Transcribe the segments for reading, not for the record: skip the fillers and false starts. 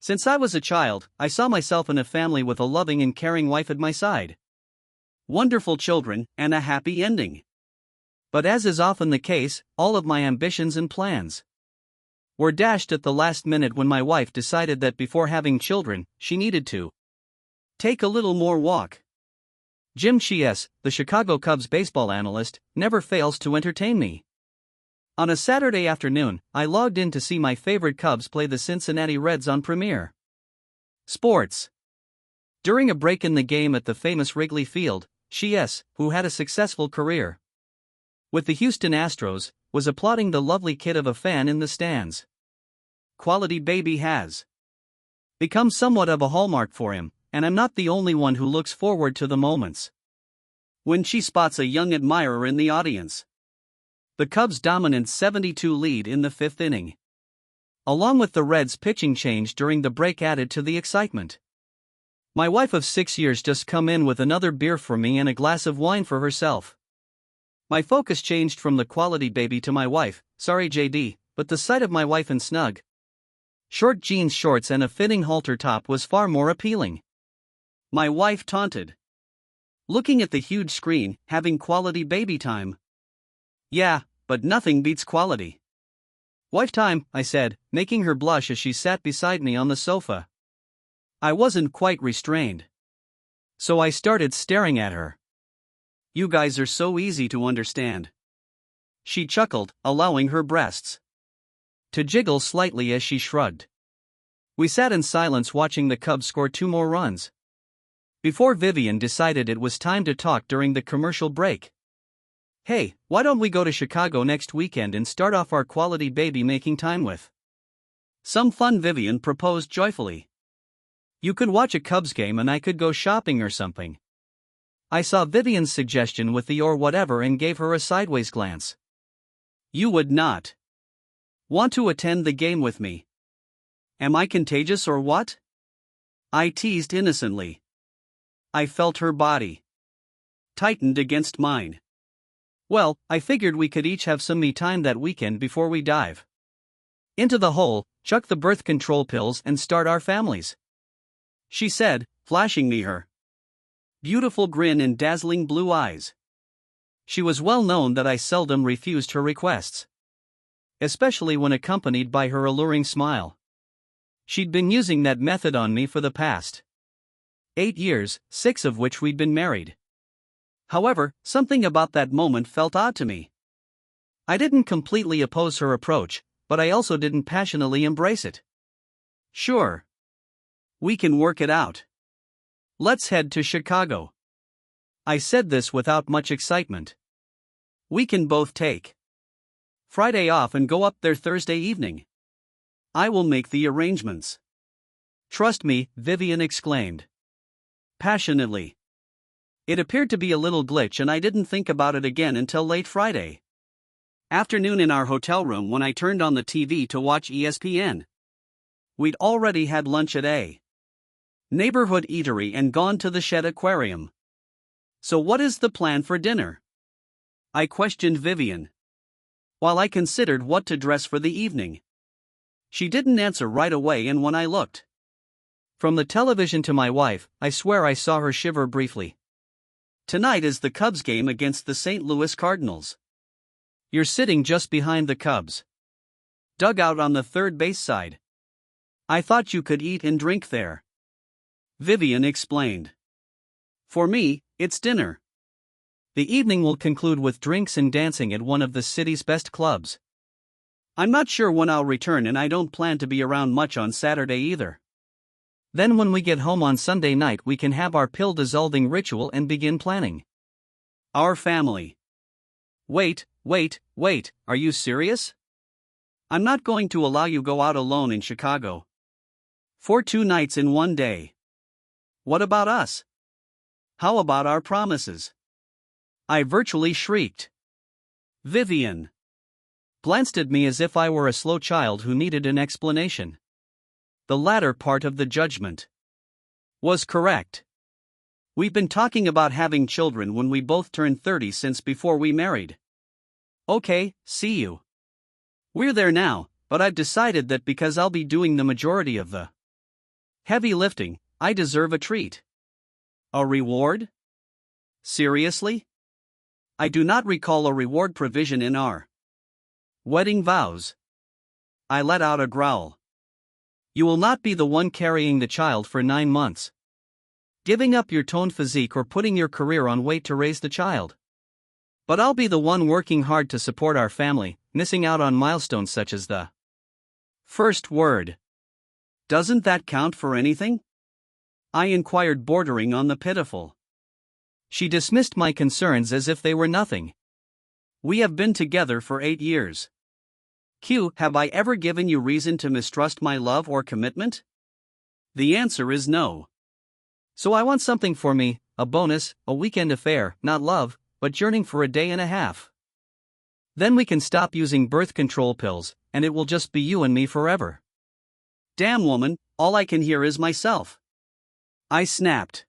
Since I was a child, I saw myself in a family with a loving and caring wife at my side. Wonderful children, and a happy ending. But as is often the case, all of my ambitions and plans were dashed at the last minute when my wife decided that before having children, she needed to take a little more walk. Jim Chies, the Chicago Cubs baseball analyst, never fails to entertain me. On a Saturday afternoon, I logged in to see my favorite Cubs play the Cincinnati Reds on Premier Sports. During a break in the game at the famous Wrigley Field, Chies, who had a successful career with the Houston Astros, was applauding the lovely kid of a fan in the stands. Quality baby has become somewhat of a hallmark for him, and I'm not the only one who looks forward to the moments when she spots a young admirer in the audience. The Cubs' dominant 7-2 lead in the fifth inning, along with the Reds' pitching change during the break, added to the excitement. My wife of 6 years just come in with another beer for me and a glass of wine for herself. My focus changed from the quality baby to my wife, sorry JD, but the sight of my wife in snug short jeans shorts and a fitting halter top was far more appealing. My wife taunted, looking at the huge screen, having quality baby time. Yeah, but nothing beats quality wife time, I said, making her blush as she sat beside me on the sofa. I wasn't quite restrained, so I started staring at her. You guys are so easy to understand. She chuckled, allowing her breasts to jiggle slightly as she shrugged. We sat in silence watching the Cubs score 2 more runs before Vivian decided it was time to talk during the commercial break. Hey, why don't we go to Chicago next weekend and start off our quality baby making time with some fun? Vivian proposed joyfully. You could watch a Cubs game and I could go shopping or something. I saw Vivian's suggestion with the or whatever and gave her a sideways glance. You would not want to attend the game with me? Am I contagious or what? I teased innocently. I felt her body tightened against mine. Well, I figured we could each have some me time that weekend before we dive into the hole, chuck the birth control pills and start our families, she said, flashing me her beautiful grin and dazzling blue eyes. She was well known that I seldom refused her requests, especially when accompanied by her alluring smile. She'd been using that method on me for the past 8 years, 6 of which we'd been married. However, something about that moment felt odd to me. I didn't completely oppose her approach, but I also didn't passionately embrace it. Sure, we can work it out. Let's head to Chicago. I said this without much excitement. We can both take Friday off and go up there Thursday evening. I will make the arrangements. Trust me, Vivian exclaimed passionately. It appeared to be a little glitch and I didn't think about it again until late Friday afternoon in our hotel room when I turned on the TV to watch ESPN. We'd already had lunch at a neighborhood eatery and gone to the Shedd Aquarium. So what is the plan for dinner? I questioned Vivian, while I considered what to dress for the evening. She didn't answer right away, and when I looked from the television to my wife, I swear I saw her shiver briefly. Tonight is the Cubs game against the St. Louis Cardinals. You're sitting just behind the Cubs dugout on the third base side. I thought you could eat and drink there, Vivian explained. For me, it's dinner. The evening will conclude with drinks and dancing at one of the city's best clubs. I'm not sure when I'll return and I don't plan to be around much on Saturday either. Then when we get home on Sunday night we can have our pill-dissolving ritual and begin planning our family. Wait, are you serious? I'm not going to allow you go out alone in Chicago for 2 nights in 1 day. What about us? How about our promises? I virtually shrieked. Vivian glanced at me as if I were a slow child who needed an explanation. The latter part of the judgment was correct. We've been talking about having children when we both turned 30 since before we married. Okay, see you. We're there now, but I've decided that because I'll be doing the majority of the Heavy lifting, I deserve a treat. A reward? Seriously? I do not recall a reward provision in our wedding vows. I let out a growl. You will not be the one carrying the child for 9 months. Giving up your toned physique or putting your career on wait to raise the child. But I'll be the one working hard to support our family, missing out on milestones such as the first word. Doesn't that count for anything? I inquired, bordering on the pitiful. She dismissed my concerns as if they were nothing. We have been together for 8 years. Q, have I ever given you reason to mistrust my love or commitment? The answer is no. So I want something for me, a bonus, a weekend affair, not love, but yearning for a day and a half. Then we can stop using birth control pills, and it will just be you and me forever. Damn woman, all I can hear is myself. I snapped.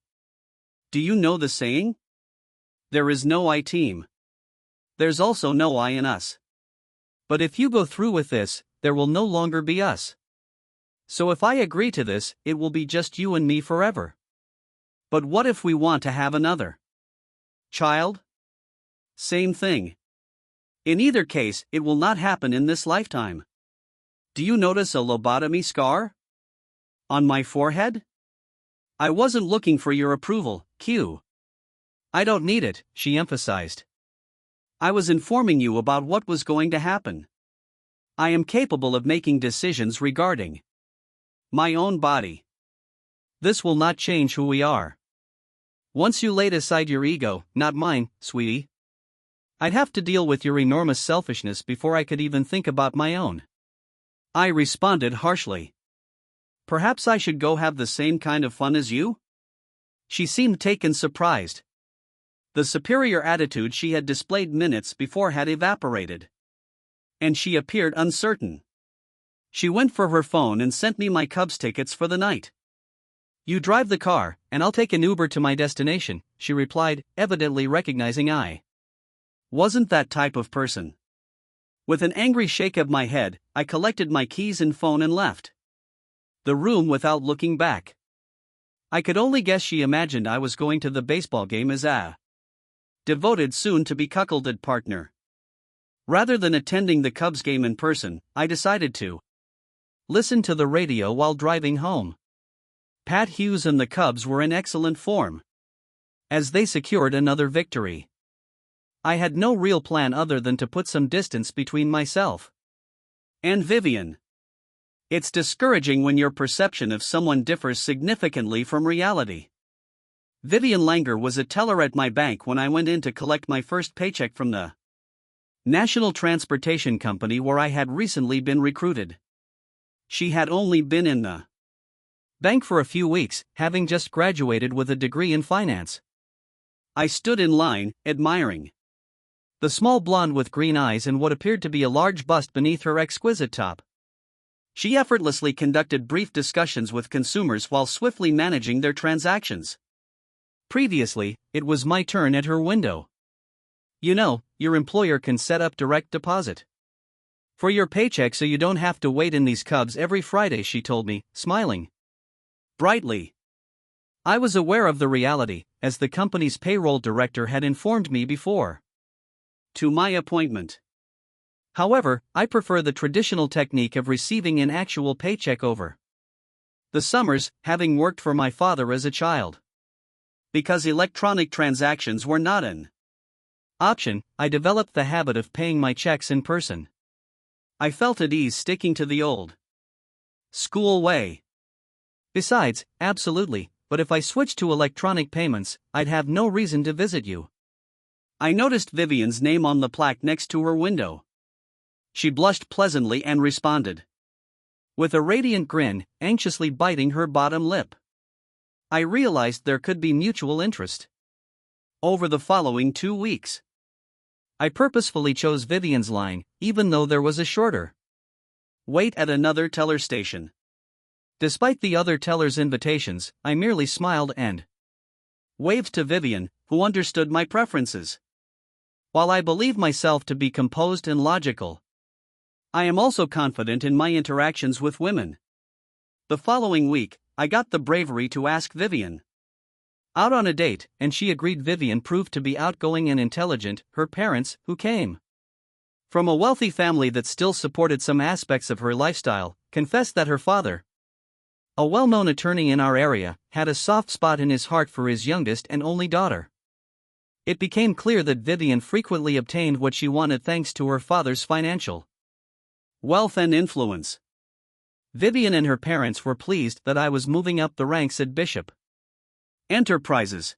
Do you know the saying? There is no I team. There's also no I in us. But if you go through with this, there will no longer be us. So if I agree to this, it will be just you and me forever. But what if we want to have another child? Same thing. In either case, it will not happen in this lifetime. Do you notice a lobotomy scar on my forehead? I wasn't looking for your approval, Q. I don't need it, she emphasized. I was informing you about what was going to happen. I am capable of making decisions regarding my own body. This will not change who we are. Once you laid aside your ego, not mine, sweetie. I'd have to deal with your enormous selfishness before I could even think about my own. I responded harshly. Perhaps I should go have the same kind of fun as you? She seemed taken surprised. The superior attitude she had displayed minutes before had evaporated. And she appeared uncertain. She went for her phone and sent me my Cubs tickets for the night. You drive the car, and I'll take an Uber to my destination, she replied, evidently recognizing I wasn't that type of person. With an angry shake of my head, I collected my keys and phone and left the room without looking back. I could only guess she imagined I was going to the baseball game as a devoted soon-to-be cuckolded partner. Rather than attending the Cubs game in person, I decided to listen to the radio while driving home. Pat Hughes and the Cubs were in excellent form, as they secured another victory. I had no real plan other than to put some distance between myself and Vivian. It's discouraging when your perception of someone differs significantly from reality. Vivian Langer was a teller at my bank when I went in to collect my first paycheck from the National Transportation Company where I had recently been recruited. She had only been in the bank for a few weeks, having just graduated with a degree in finance. I stood in line, admiring the small blonde with green eyes and what appeared to be a large bust beneath her exquisite top. She effortlessly conducted brief discussions with consumers while swiftly managing their transactions. Previously, it was my turn at her window. You know, your employer can set up direct deposit for your paycheck so you don't have to wait in these Cubs every Friday, she told me, smiling brightly. I was aware of the reality, as the company's payroll director had informed me before to my appointment. However, I prefer the traditional technique of receiving an actual paycheck over the summers, having worked for my father as a child. Because electronic transactions were not an option, I developed the habit of paying my checks in person. I felt at ease sticking to the old school way. Besides, absolutely, but if I switched to electronic payments, I'd have no reason to visit you. I noticed Vivian's name on the plaque next to her window. She blushed pleasantly and responded with a radiant grin, anxiously biting her bottom lip. I realized there could be mutual interest. Over the following 2 weeks, I purposefully chose Vivian's line, even though there was a shorter wait at another teller station. Despite the other teller's invitations, I merely smiled and waved to Vivian, who understood my preferences. While I believe myself to be composed and logical, I am also confident in my interactions with women. The following week, I got the bravery to ask Vivian out on a date, and she agreed. Vivian proved to be outgoing and intelligent. Her parents, who came from a wealthy family that still supported some aspects of her lifestyle, confessed that her father, a well-known attorney in our area, had a soft spot in his heart for his youngest and only daughter. It became clear that Vivian frequently obtained what she wanted thanks to her father's financial wealth and influence. Vivian and her parents were pleased that I was moving up the ranks at Bishop Enterprises.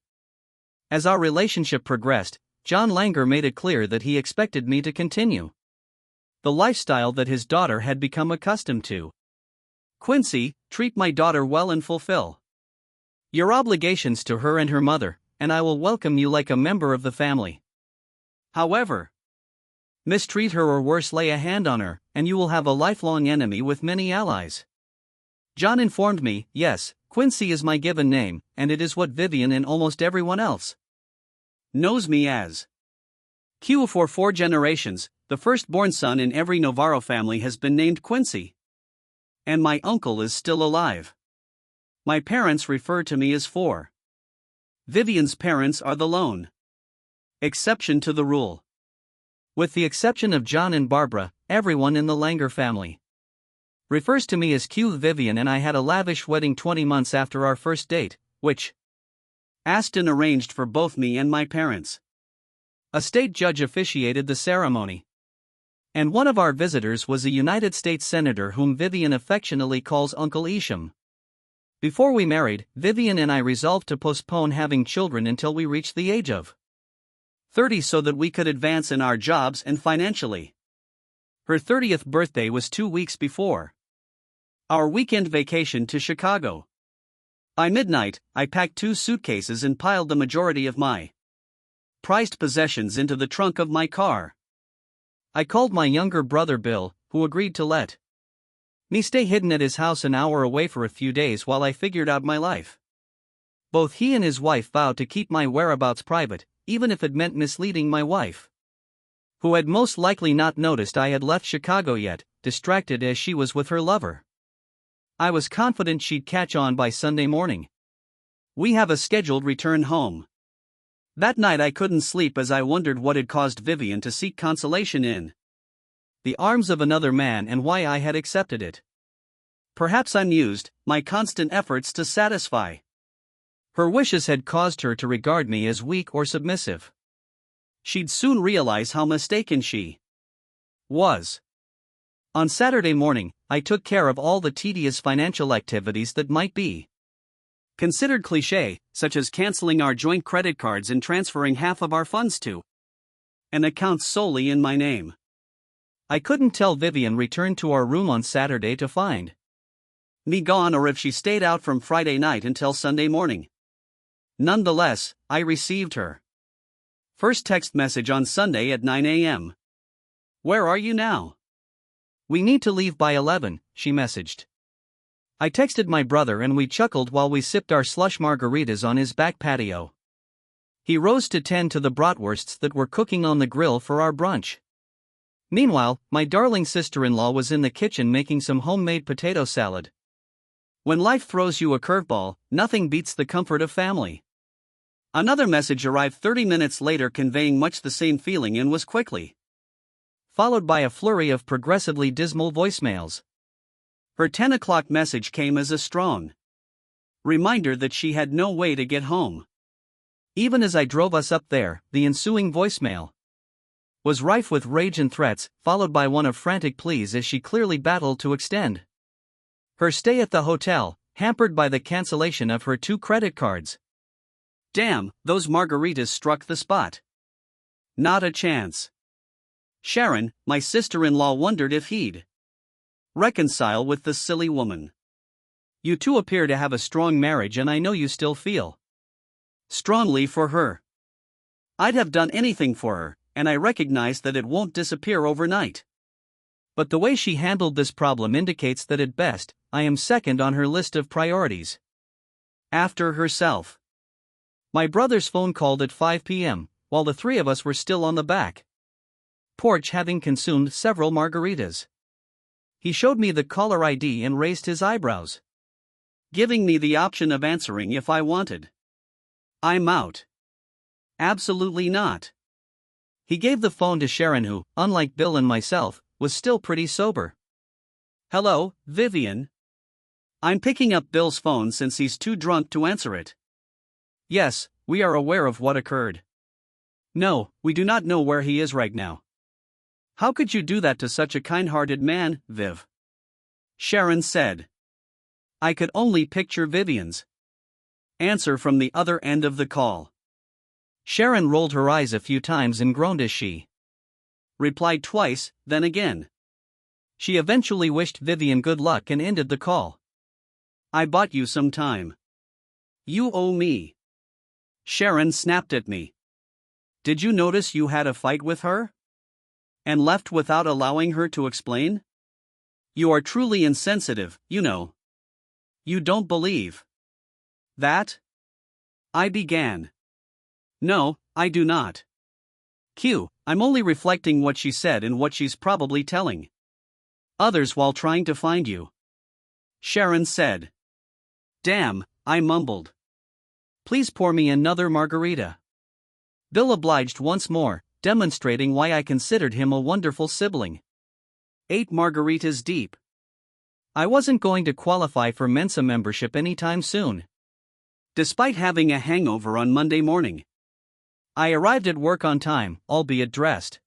As our relationship progressed, John Langer made it clear that he expected me to continue the lifestyle that his daughter had become accustomed to. Quincy, treat my daughter well and fulfill your obligations to her and her mother, and I will welcome you like a member of the family. However, mistreat her or worse, lay a hand on her, and you will have a lifelong enemy with many allies. John informed me, yes, Quincy is my given name, and it is what Vivian and almost everyone else knows me as. Q. For 4 generations, the firstborn son in every Navarro family has been named Quincy. And my uncle is still alive. My parents refer to me as 4. Vivian's parents are the lone exception to the rule. With the exception of John and Barbara, everyone in the Langer family refers to me as Q. Vivian and I had a lavish wedding 20 months after our first date, which Aston arranged for both me and my parents. A state judge officiated the ceremony. And one of our visitors was a United States Senator whom Vivian affectionately calls Uncle Isham. Before we married, Vivian and I resolved to postpone having children until we reached the age of 30 so that we could advance in our jobs and financially. Her 30th birthday was 2 weeks before our weekend vacation to Chicago. By midnight, I packed 2 suitcases and piled the majority of my prized possessions into the trunk of my car. I called my younger brother Bill, who agreed to let me stay hidden at his house an hour away for a few days while I figured out my life. Both he and his wife vowed to keep my whereabouts private, even if it meant misleading my wife, who had most likely not noticed I had left Chicago yet, distracted as she was with her lover. I was confident she'd catch on by Sunday morning. We have a scheduled return home. That night I couldn't sleep as I wondered what had caused Vivian to seek consolation in the arms of another man and why I had accepted it. Perhaps I mused, my constant efforts to satisfy her wishes had caused her to regard me as weak or submissive. She'd soon realize how mistaken she was. On Saturday morning, I took care of all the tedious financial activities that might be considered cliché, such as canceling our joint credit cards and transferring half of our funds to an account solely in my name. I couldn't tell Vivian returned to our room on Saturday to find me gone or if she stayed out from Friday night until Sunday morning. Nonetheless, I received her first text message on Sunday at 9 a.m. "Where are you now?" "We need to leave by 11, she messaged. I texted my brother and we chuckled while we sipped our slush margaritas on his back patio. He rose to tend to the bratwursts that were cooking on the grill for our brunch. Meanwhile, my darling sister-in-law was in the kitchen making some homemade potato salad. When life throws you a curveball, nothing beats the comfort of family. Another message arrived 30 minutes later conveying much the same feeling and was quickly followed by a flurry of progressively dismal voicemails. Her 10 o'clock message came as a strong reminder that she had no way to get home. Even as I drove us up there, the ensuing voicemail was rife with rage and threats, followed by one of frantic pleas as she clearly battled to extend her stay at the hotel, hampered by the cancellation of her 2 credit cards. Damn, those margaritas struck the spot. Not a chance. Sharon, my sister-in-law, wondered if he'd reconcile with the silly woman. You two appear to have a strong marriage and I know you still feel strongly for her. I'd have done anything for her, and I recognize that it won't disappear overnight. But the way she handled this problem indicates that at best, I am second on her list of priorities. After herself. My brother's phone called at 5 p.m., while the 3 of us were still on the back porch having consumed several margaritas. He showed me the caller ID and raised his eyebrows. giving me the option of answering if I wanted. I'm out. Absolutely not. He gave the phone to Sharon, who, unlike Bill and myself, was still pretty sober. Hello, Vivian. I'm picking up Bill's phone since he's too drunk to answer it. Yes, we are aware of what occurred. No, we do not know where he is right now. How could you do that to such a kind-hearted man, Viv? Sharon said. I could only picture Vivian's answer from the other end of the call. Sharon rolled her eyes a few times and groaned as she replied twice, then again. She eventually wished Vivian good luck and ended the call. I bought you some time. You owe me. Sharon snapped at me. Did you notice you had a fight with her? And left without allowing her to explain? You are truly insensitive, you know. You don't believe that? I began. No, I do not. I'm only reflecting what she said and what she's probably telling others while trying to find you. Sharon said. Damn, I mumbled. Please pour me another margarita. Bill obliged once more, demonstrating why I considered him a wonderful sibling. 8 margaritas deep. I wasn't going to qualify for Mensa membership anytime soon. Despite having a hangover on Monday morning, I arrived at work on time, albeit dressed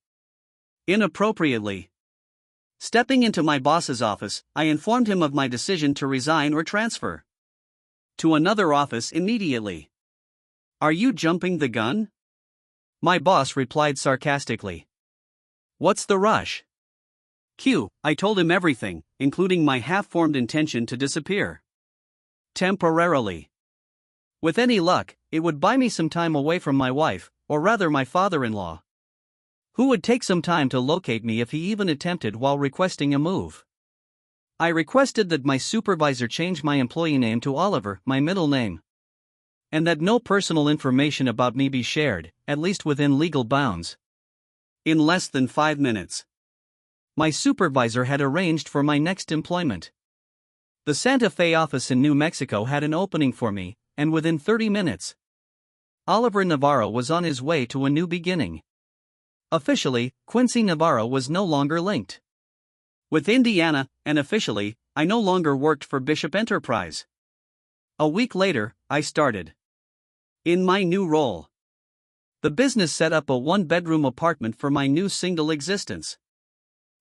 inappropriately. Stepping into my boss's office, I informed him of my decision to resign or transfer to another office immediately. Are you jumping the gun? My boss replied sarcastically. What's the rush? I told him everything, including my half-formed intention to disappear temporarily. With any luck, it would buy me some time away from my wife, or rather my father-in-law, who would take some time to locate me if he even attempted while requesting a move. I requested that my supervisor change my employee name to Oliver, my middle name, and that no personal information about me be shared, at least within legal bounds. In less than 5 minutes, my supervisor had arranged for my next employment. The Santa Fe office in New Mexico had an opening for me, and within 30 minutes, Oliver Navarro was on his way to a new beginning. Officially, Quincy Navarro was no longer linked with Indiana, and officially, I no longer worked for Bishop Enterprise. A week later, I started in my new role. The business set up a 1-bedroom apartment for my new single existence,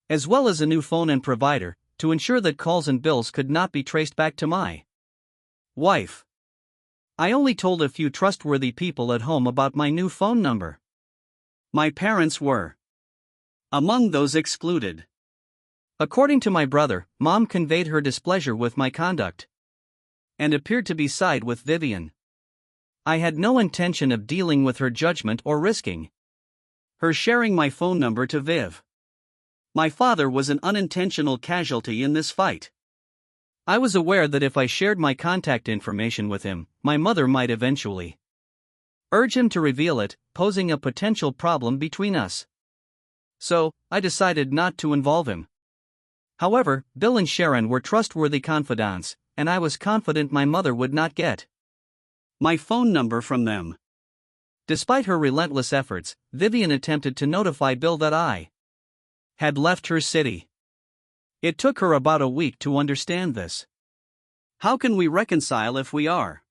as well as a new phone and provider, to ensure that calls and bills could not be traced back to my wife. I only told a few trustworthy people at home about my new phone number. My parents were among those excluded. According to my brother, Mom conveyed her displeasure with my conduct and appeared to be side with Vivian. I had no intention of dealing with her judgment or risking her sharing my phone number to Viv. My father was an unintentional casualty in this fight. I was aware that if I shared my contact information with him, my mother might eventually urge him to reveal it, posing a potential problem between us. So, I decided not to involve him. However, Bill and Sharon were trustworthy confidants, and I was confident my mother would not get my phone number from them. Despite her relentless efforts, Vivian attempted to notify Bill that I had left her city. It took her about a week to understand this. How can we reconcile if we are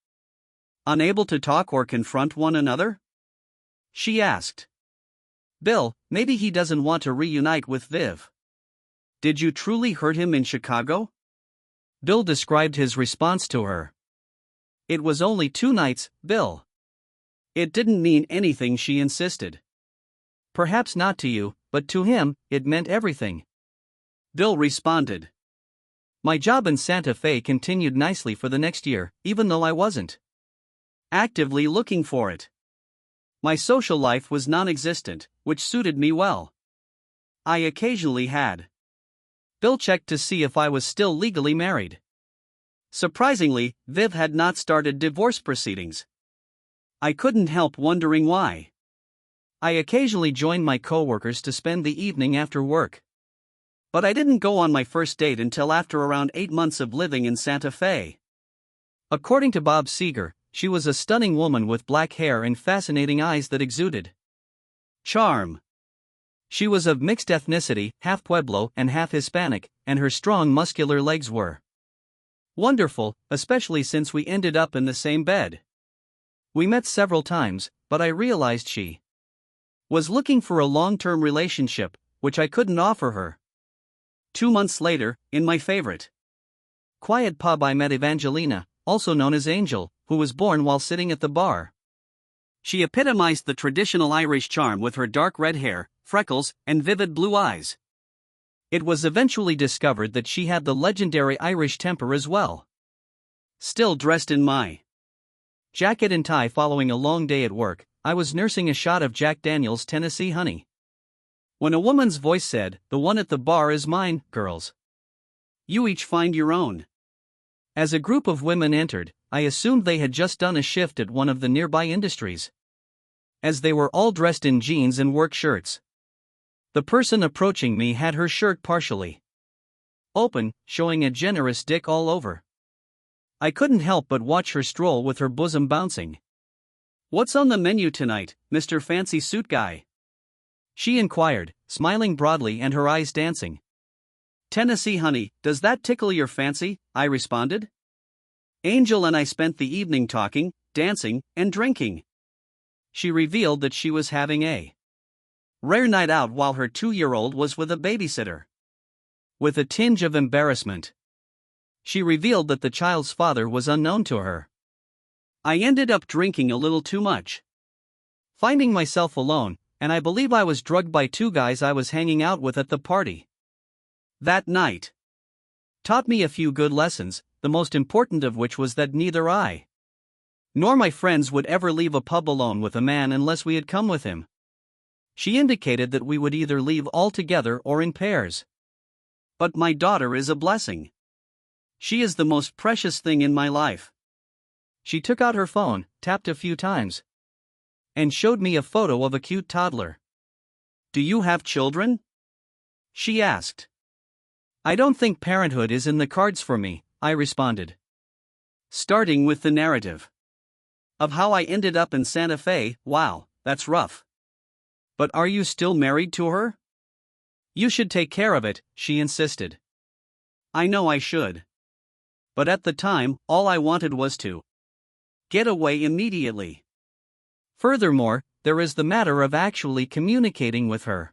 unable to talk or confront one another? She asked. Bill, maybe he doesn't want to reunite with Viv. Did you truly hurt him in Chicago? Bill described his response to her. It was only 2 nights, Bill. It didn't mean anything, she insisted. Perhaps not to you, but to him, it meant everything. Bill responded. My job in Santa Fe continued nicely for the next year, even though I wasn't actively looking for it. My social life was non-existent, which suited me well. I occasionally had Bill checked to see if I was still legally married. Surprisingly, Viv had not started divorce proceedings. I couldn't help wondering why. I occasionally joined my coworkers to spend the evening after work. But I didn't go on my first date until after around 8 months of living in Santa Fe. According to Bob Seger, she was a stunning woman with black hair and fascinating eyes that exuded charm. She was of mixed ethnicity, half Pueblo and half Hispanic, and her strong muscular legs were wonderful, especially since we ended up in the same bed. We met several times, but I realized she was looking for a long-term relationship, which I couldn't offer her. 2 months later, in my favorite quiet pub, I met Evangelina, also known as Angel, who was born while sitting at the bar. She epitomized the traditional Irish charm with her dark red hair, freckles, and vivid blue eyes. It was eventually discovered that she had the legendary Irish temper as well. Still dressed in my jacket and tie following a long day at work, I was nursing a shot of Jack Daniel's Tennessee Honey, when a woman's voice said, "The one at the bar is mine, girls. You each find your own." As a group of women entered, I assumed they had just done a shift at one of the nearby industries, as they were all dressed in jeans and work shirts. The person approaching me had her shirt partially open, showing a generous dick all over. I couldn't help but watch her stroll with her bosom bouncing. "What's on the menu tonight, Mr. Fancy Suit Guy?" she inquired, smiling broadly and her eyes dancing. "Tennessee Honey, does that tickle your fancy?" I responded. Angel and I spent the evening talking, dancing, and drinking. She revealed that she was having a rare night out while her 2-year-old was with a babysitter. With a tinge of embarrassment, she revealed that the child's father was unknown to her. I ended up drinking a little too much, finding myself alone, and I believe I was drugged by 2 guys I was hanging out with at the party. That night taught me a few good lessons, the most important of which was that neither I nor my friends would ever leave a pub alone with a man unless we had come with him. She indicated that we would either leave all together or in pairs. But my daughter is a blessing. She is the most precious thing in my life. She took out her phone, tapped a few times, and showed me a photo of a cute toddler. "Do you have children?" she asked. "I don't think parenthood is in the cards for me," I responded, starting with the narrative of how I ended up in Santa Fe. "Wow, that's rough. But are you still married to her?" "You should take care of it," she insisted. I know I should. But at the time, all I wanted was to get away immediately. Furthermore, there is the matter of actually communicating with her.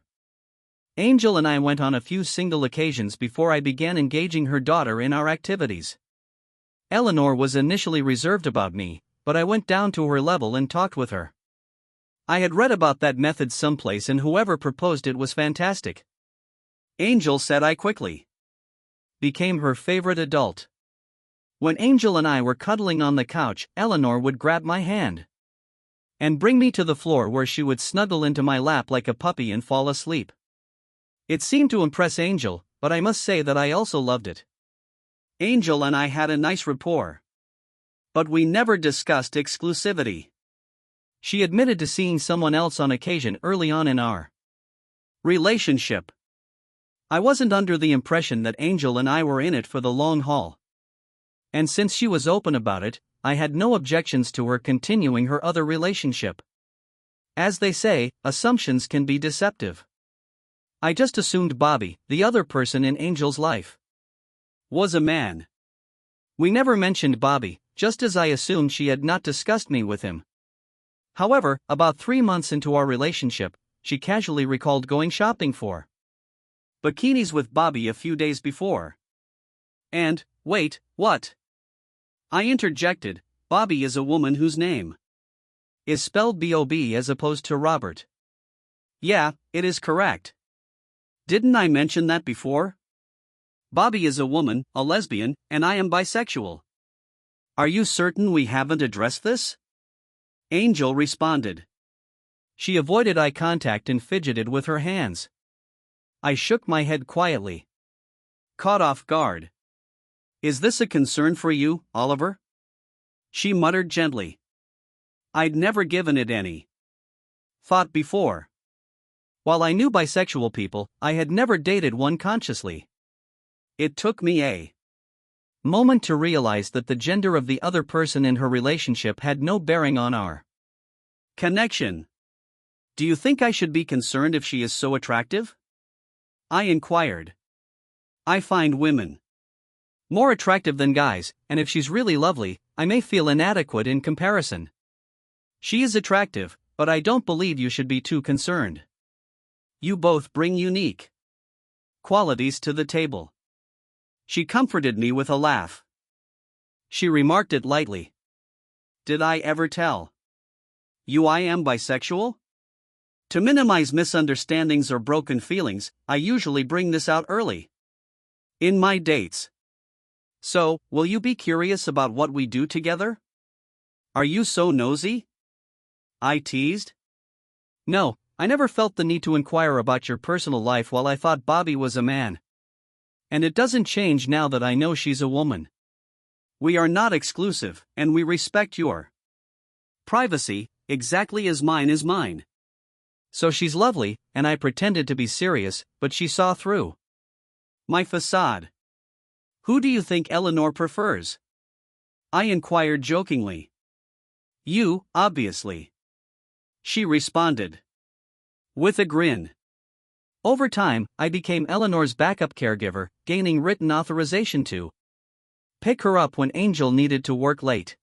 Angel and I went on a few single occasions before I began engaging her daughter in our activities. Eleanor was initially reserved about me, but I went down to her level and talked with her. I had read about that method someplace and whoever proposed it was fantastic. Angel said I quickly became her favorite adult. When Angel and I were cuddling on the couch, Eleanor would grab my hand and bring me to the floor where she would snuggle into my lap like a puppy and fall asleep. It seemed to impress Angel, but I must say that I also loved it. Angel and I had a nice rapport, but we never discussed exclusivity. She admitted to seeing someone else on occasion early on in our relationship. I wasn't under the impression that Angel and I were in it for the long haul. And since she was open about it, I had no objections to her continuing her other relationship. As they say, assumptions can be deceptive. I just assumed Bobby, the other person in Angel's life, was a man. We never mentioned Bobby, just as I assumed she had not discussed me with him. However, about 3 months into our relationship, she casually recalled going shopping for bikinis with Bobby a few days before. And, wait, what? I interjected, Bobby is a woman whose name is spelled B-O-B as opposed to Robert. Yeah, it is correct. Didn't I mention that before? Bobby is a woman, a lesbian, and I am bisexual. Are you certain we haven't addressed this? Angel responded. She avoided eye contact and fidgeted with her hands. I shook my head quietly, caught off guard. Is this a concern for you, Oliver? She muttered gently. I'd never given it any thought before. While I knew bisexual people, I had never dated one consciously. It took me a moment to realize that the gender of the other person in her relationship had no bearing on our connection. Do you think I should be concerned if she is so attractive? I inquired. I find women more attractive than guys, and if she's really lovely, I may feel inadequate in comparison. She is attractive, but I don't believe you should be too concerned. You both bring unique qualities to the table. She comforted me with a laugh. She remarked it lightly. Did I ever tell you I am bisexual? To minimize misunderstandings or broken feelings, I usually bring this out early in my dates. So, will you be curious about what we do together? Are you so nosy? I teased. No, I never felt the need to inquire about your personal life while I thought Bobby was a man. And it doesn't change now that I know she's a woman. We are not exclusive, and we respect your privacy, exactly as mine is mine. So she's lovely, and I pretended to be serious, but she saw through my facade. Who do you think Eleanor prefers? I inquired jokingly. You, obviously. She responded with a grin. Over time, I became Eleanor's backup caregiver, gaining written authorization to pick her up when Angel needed to work late.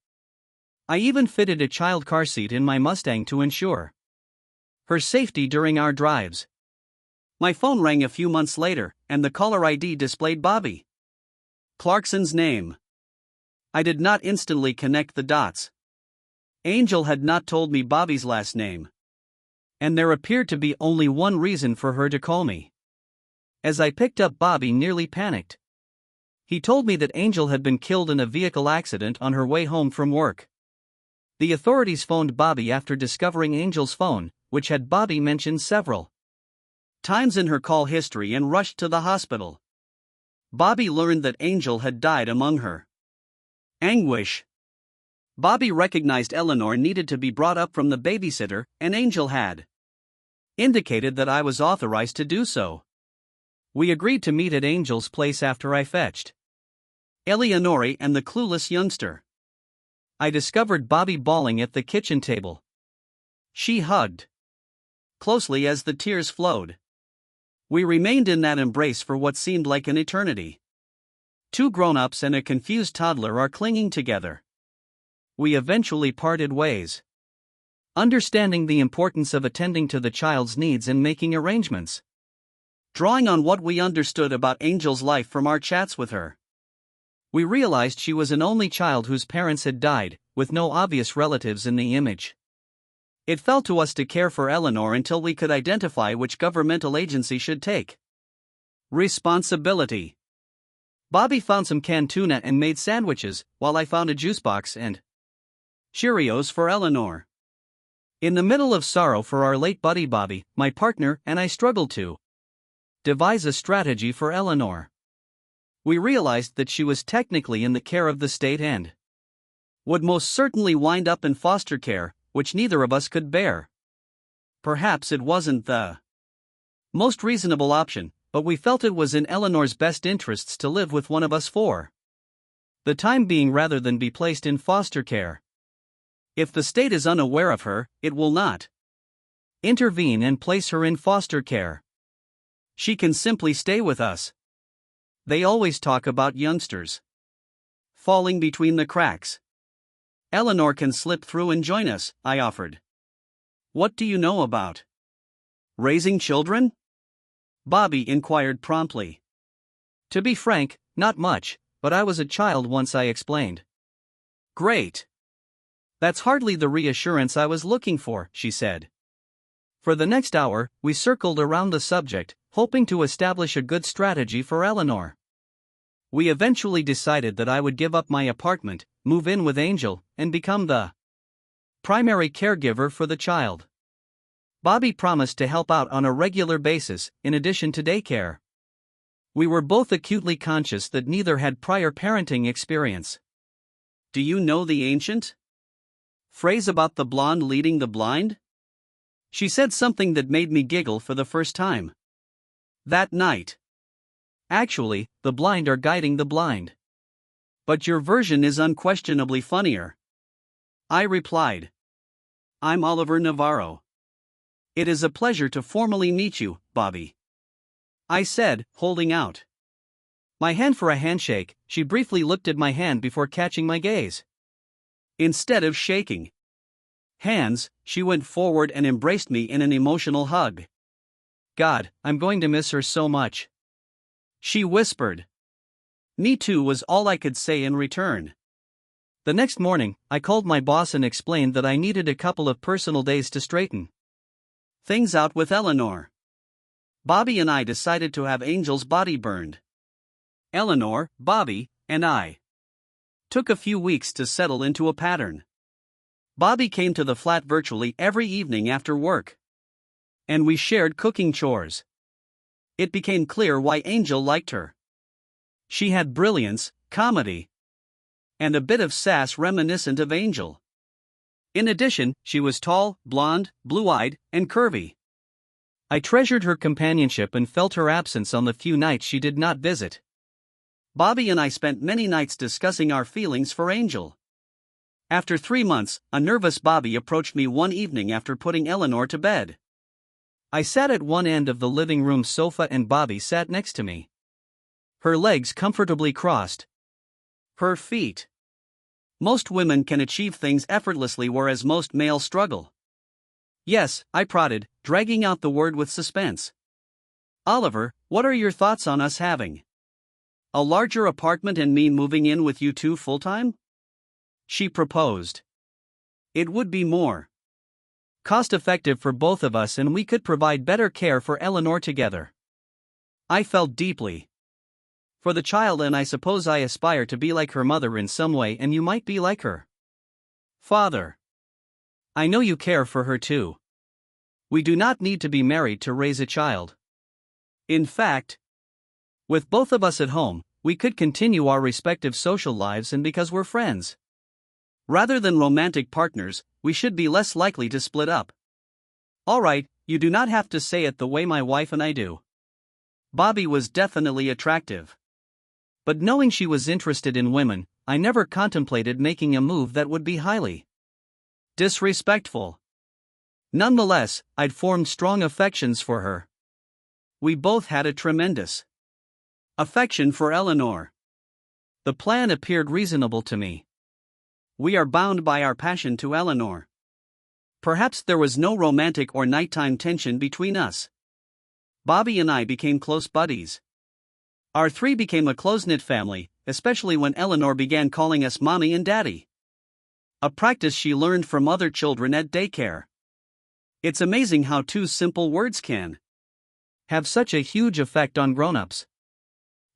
I even fitted a child car seat in my Mustang to ensure her safety during our drives. My phone rang a few months later, and the caller ID displayed Bobby Clarkson's name. I did not instantly connect the dots. Angel had not told me Bobby's last name. And there appeared to be only one reason for her to call me. As I picked up, Bobby nearly panicked. He told me that Angel had been killed in a vehicle accident on her way home from work. The authorities phoned Bobby after discovering Angel's phone, which had Bobby mentioned several times in her call history, and rushed to the hospital. Bobby learned that Angel had died among her anguish. Bobby recognized Eleanor needed to be brought up from the babysitter, and Angel had indicated that I was authorized to do so. We agreed to meet at Angel's place after I fetched Eleanor and the clueless youngster. I discovered Bobby bawling at the kitchen table. She hugged closely as the tears flowed. We remained in that embrace for what seemed like an eternity. Two grown-ups and a confused toddler are clinging together. We eventually parted ways, understanding the importance of attending to the child's needs and making arrangements. Drawing on what we understood about Angel's life from our chats with her, we realized she was an only child whose parents had died, with no obvious relatives in the image. It fell to us to care for Eleanor until we could identify which governmental agency should take responsibility. Bobby found some canned tuna and made sandwiches, while I found a juice box and Cheerios for Eleanor. In the middle of sorrow for our late buddy Bobby, my partner and I struggled to devise a strategy for Eleanor. We realized that she was technically in the care of the state and would most certainly wind up in foster care, which neither of us could bear. Perhaps it wasn't the most reasonable option, but we felt it was in Eleanor's best interests to live with one of us for the time being rather than be placed in foster care. If the state is unaware of her, it will not intervene and place her in foster care. She can simply stay with us. They always talk about youngsters falling between the cracks. Eleanor can slip through and join us, I offered. What do you know about raising children? Bobby inquired promptly. To be frank, not much, but I was a child once, I explained. Great. That's hardly the reassurance I was looking for, she said. For the next hour, we circled around the subject, hoping to establish a good strategy for Eleanor. We eventually decided that I would give up my apartment, move in with Angel, and become the primary caregiver for the child. Bobby promised to help out on a regular basis, in addition to daycare. We were both acutely conscious that neither had prior parenting experience. Do you know the ancient phrase about the blonde leading the blind? She said something that made me giggle for the first time that night. Actually, the blind are guiding the blind. But your version is unquestionably funnier. I replied. I'm Oliver Navarro. It is a pleasure to formally meet you, Bobby. I said, holding out my hand for a handshake. She briefly looked at my hand before catching my gaze. Instead of shaking hands, she went forward and embraced me in an emotional hug. God, I'm going to miss her so much, she whispered. Me too was all I could say in return. The next morning, I called my boss and explained that I needed a couple of personal days to straighten things out with Eleanor. Bobby and I decided to have Angel's body burned. Eleanor, Bobby, and I took a few weeks to settle into a pattern. Bobby came to the flat virtually every evening after work, and we shared cooking chores. It became clear why Angel liked her. She had brilliance, comedy, and a bit of sass reminiscent of Angel. In addition, she was tall, blonde, blue-eyed, and curvy. I treasured her companionship and felt her absence on the few nights she did not visit. Bobby and I spent many nights discussing our feelings for Angel. After 3 months, a nervous Bobby approached me one evening after putting Eleanor to bed. I sat at one end of the living room sofa and Bobby sat next to me. Her legs comfortably crossed. Her feet. Most women can achieve things effortlessly, whereas most males struggle. Yes, I prodded, dragging out the word with suspense. Oliver, what are your thoughts on us having a larger apartment and me moving in with you two full-time? She proposed. It would be more cost-effective for both of us and we could provide better care for Eleanor together. I felt deeply for the child, and I suppose I aspire to be like her mother in some way, and you might be like her father. I know you care for her too. We do not need to be married to raise a child. In fact, with both of us at home, we could continue our respective social lives, and because we're friends, rather than romantic partners, we should be less likely to split up. Alright, you do not have to say it the way my wife and I do. Bobby was definitely attractive. But knowing she was interested in women, I never contemplated making a move that would be highly disrespectful. Nonetheless, I'd formed strong affections for her. We both had a tremendous affection for Eleanor. The plan appeared reasonable to me. We are bound by our passion to Eleanor. Perhaps there was no romantic or nighttime tension between us. Bobby and I became close buddies. Our three became a close-knit family, especially when Eleanor began calling us mommy and daddy, a practice she learned from other children at daycare. It's amazing how two simple words can have such a huge effect on grown-ups.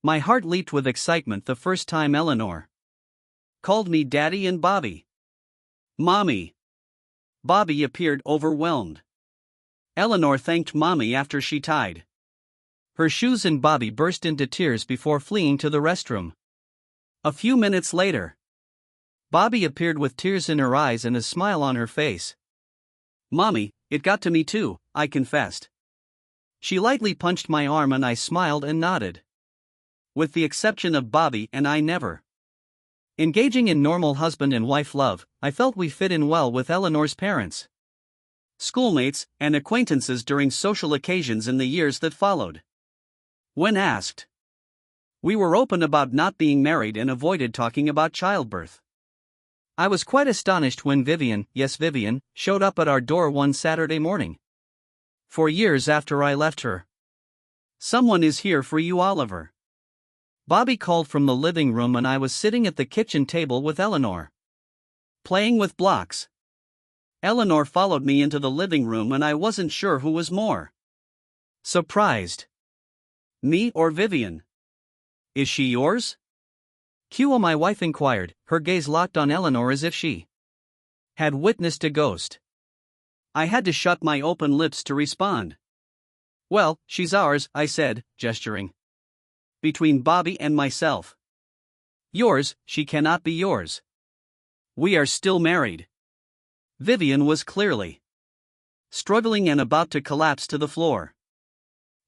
My heart leaped with excitement the first time Eleanor called me daddy and Bobby mommy. Bobby appeared overwhelmed. Eleanor thanked mommy after she tied her shoes and Bobby burst into tears before fleeing to the restroom. A few minutes later, Bobby appeared with tears in her eyes and a smile on her face. Mommy, it got to me too, I confessed. She lightly punched my arm and I smiled and nodded. With the exception of Bobby and I never engaging in normal husband and wife love, I felt we fit in well with Eleanor's parents, schoolmates, and acquaintances during social occasions in the years that followed. When asked, we were open about not being married and avoided talking about childbirth. I was quite astonished when Vivian, yes Vivian, showed up at our door one Saturday morning. For years after I left her. Someone is here for you, Oliver. Bobby called from the living room and I was sitting at the kitchen table with Eleanor, playing with blocks. Eleanor followed me into the living room and I wasn't sure who was more surprised, me or Vivian. Is she yours? Q, my wife inquired, her gaze locked on Eleanor as if she had witnessed a ghost. I had to shut my open lips to respond. Well, she's ours, I said, gesturing between Bobby and myself. Yours, she cannot be yours. We are still married. Vivian was clearly struggling and about to collapse to the floor.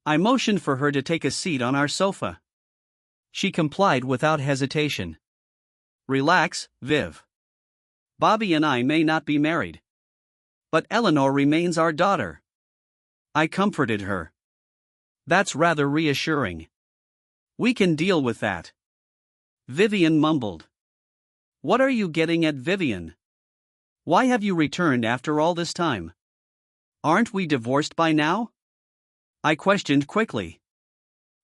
I motioned for her to take a seat on our sofa. She complied without hesitation. Relax, Viv. Bobby and I may not be married. But Eleanor remains our daughter. I comforted her. That's rather reassuring. We can deal with that. Vivian mumbled. What are you getting at, Vivian? Why have you returned after all this time? Aren't we divorced by now? I questioned quickly.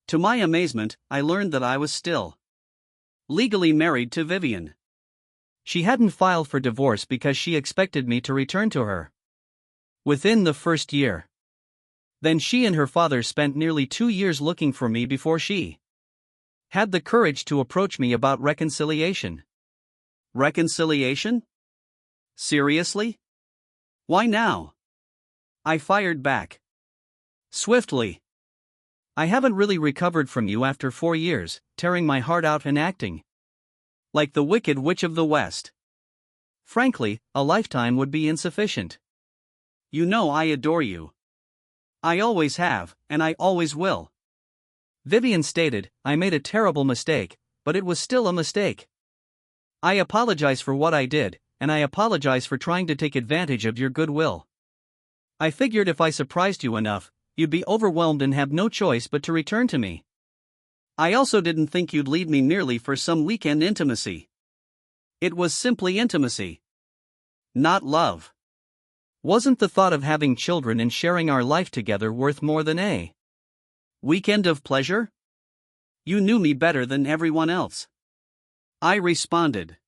To my amazement, I learned that I was still legally married to Vivian. She hadn't filed for divorce because she expected me to return to her within the first year. Then she and her father spent nearly 2 years looking for me before she had the courage to approach me about reconciliation. Reconciliation? Seriously? Why now? I fired back swiftly. I haven't really recovered from you after 4 years, tearing my heart out and acting like the Wicked Witch of the West. Frankly, a lifetime would be insufficient. You know I adore you. I always have, and I always will. Vivian stated, I made a terrible mistake, but it was still a mistake. I apologize for what I did, and I apologize for trying to take advantage of your goodwill. I figured if I surprised you enough, you'd be overwhelmed and have no choice but to return to me. I also didn't think you'd leave me merely for some weekend intimacy. It was simply intimacy, not love. Wasn't the thought of having children and sharing our life together worth more than a weekend of pleasure? You knew me better than everyone else. I responded.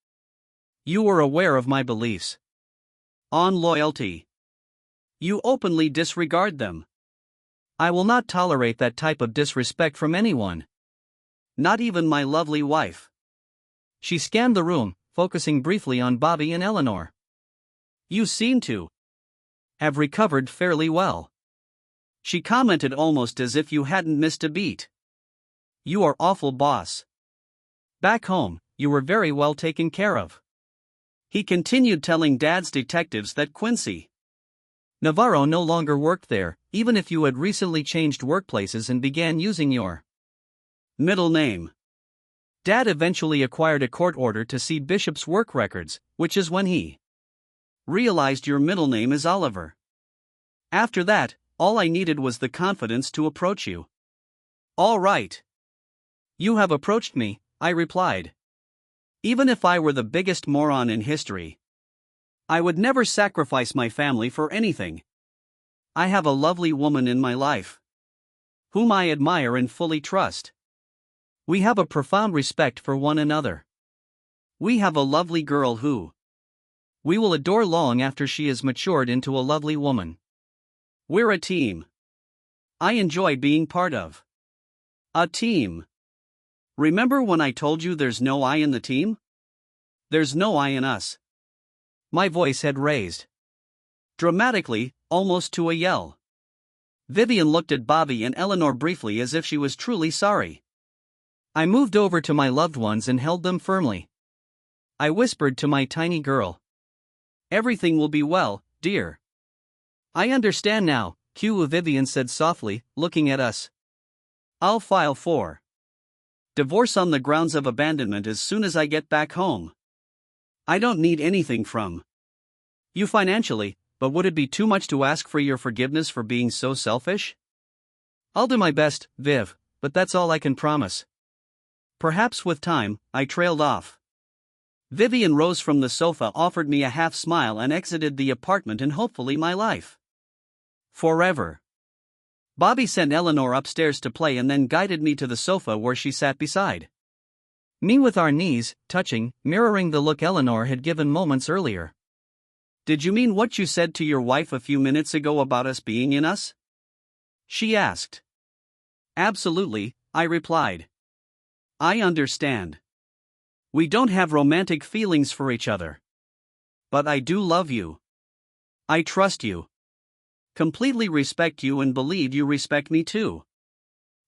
You were aware of my beliefs on loyalty. You openly disregard them. I will not tolerate that type of disrespect from anyone. Not even my lovely wife. She scanned the room, focusing briefly on Bobby and Eleanor. You seem to have recovered fairly well. She commented almost as if you hadn't missed a beat. You are awful, boss. Back home, you were very well taken care of. He continued telling Dad's detectives that Quincy Navarro no longer worked there, even if you had recently changed workplaces and began using your middle name. Dad eventually acquired a court order to see Bishop's work records, which is when he realized your middle name is Oliver. After that, all I needed was the confidence to approach you. All right. You have approached me, I replied. Even if I were the biggest moron in history, I would never sacrifice my family for anything. I have a lovely woman in my life, whom I admire and fully trust. We have a profound respect for one another. We have a lovely girl who we will adore long after she is matured into a lovely woman. We're a team. I enjoy being part of a team. Remember when I told you there's no I in the team? There's no I in us. My voice had raised dramatically, almost to a yell. Vivian looked at Bobby and Eleanor briefly as if she was truly sorry. I moved over to my loved ones and held them firmly. I whispered to my tiny girl. Everything will be well, dear. I understand now, Vivian said softly, looking at us. I'll file for divorce on the grounds of abandonment as soon as I get back home. I don't need anything from you financially, but would it be too much to ask for your forgiveness for being so selfish? I'll do my best, Viv, but that's all I can promise. Perhaps with time, I trailed off. Vivian rose from the sofa, offered me a half smile, and exited the apartment and hopefully my life forever. Bobby sent Eleanor upstairs to play and then guided me to the sofa where she sat beside me with our knees touching, mirroring the look Eleanor had given moments earlier. Did you mean what you said to your wife a few minutes ago about us being in us? She asked. Absolutely, I replied. I understand. We don't have romantic feelings for each other. But I do love you. I trust you. Completely respect you and believe you respect me too.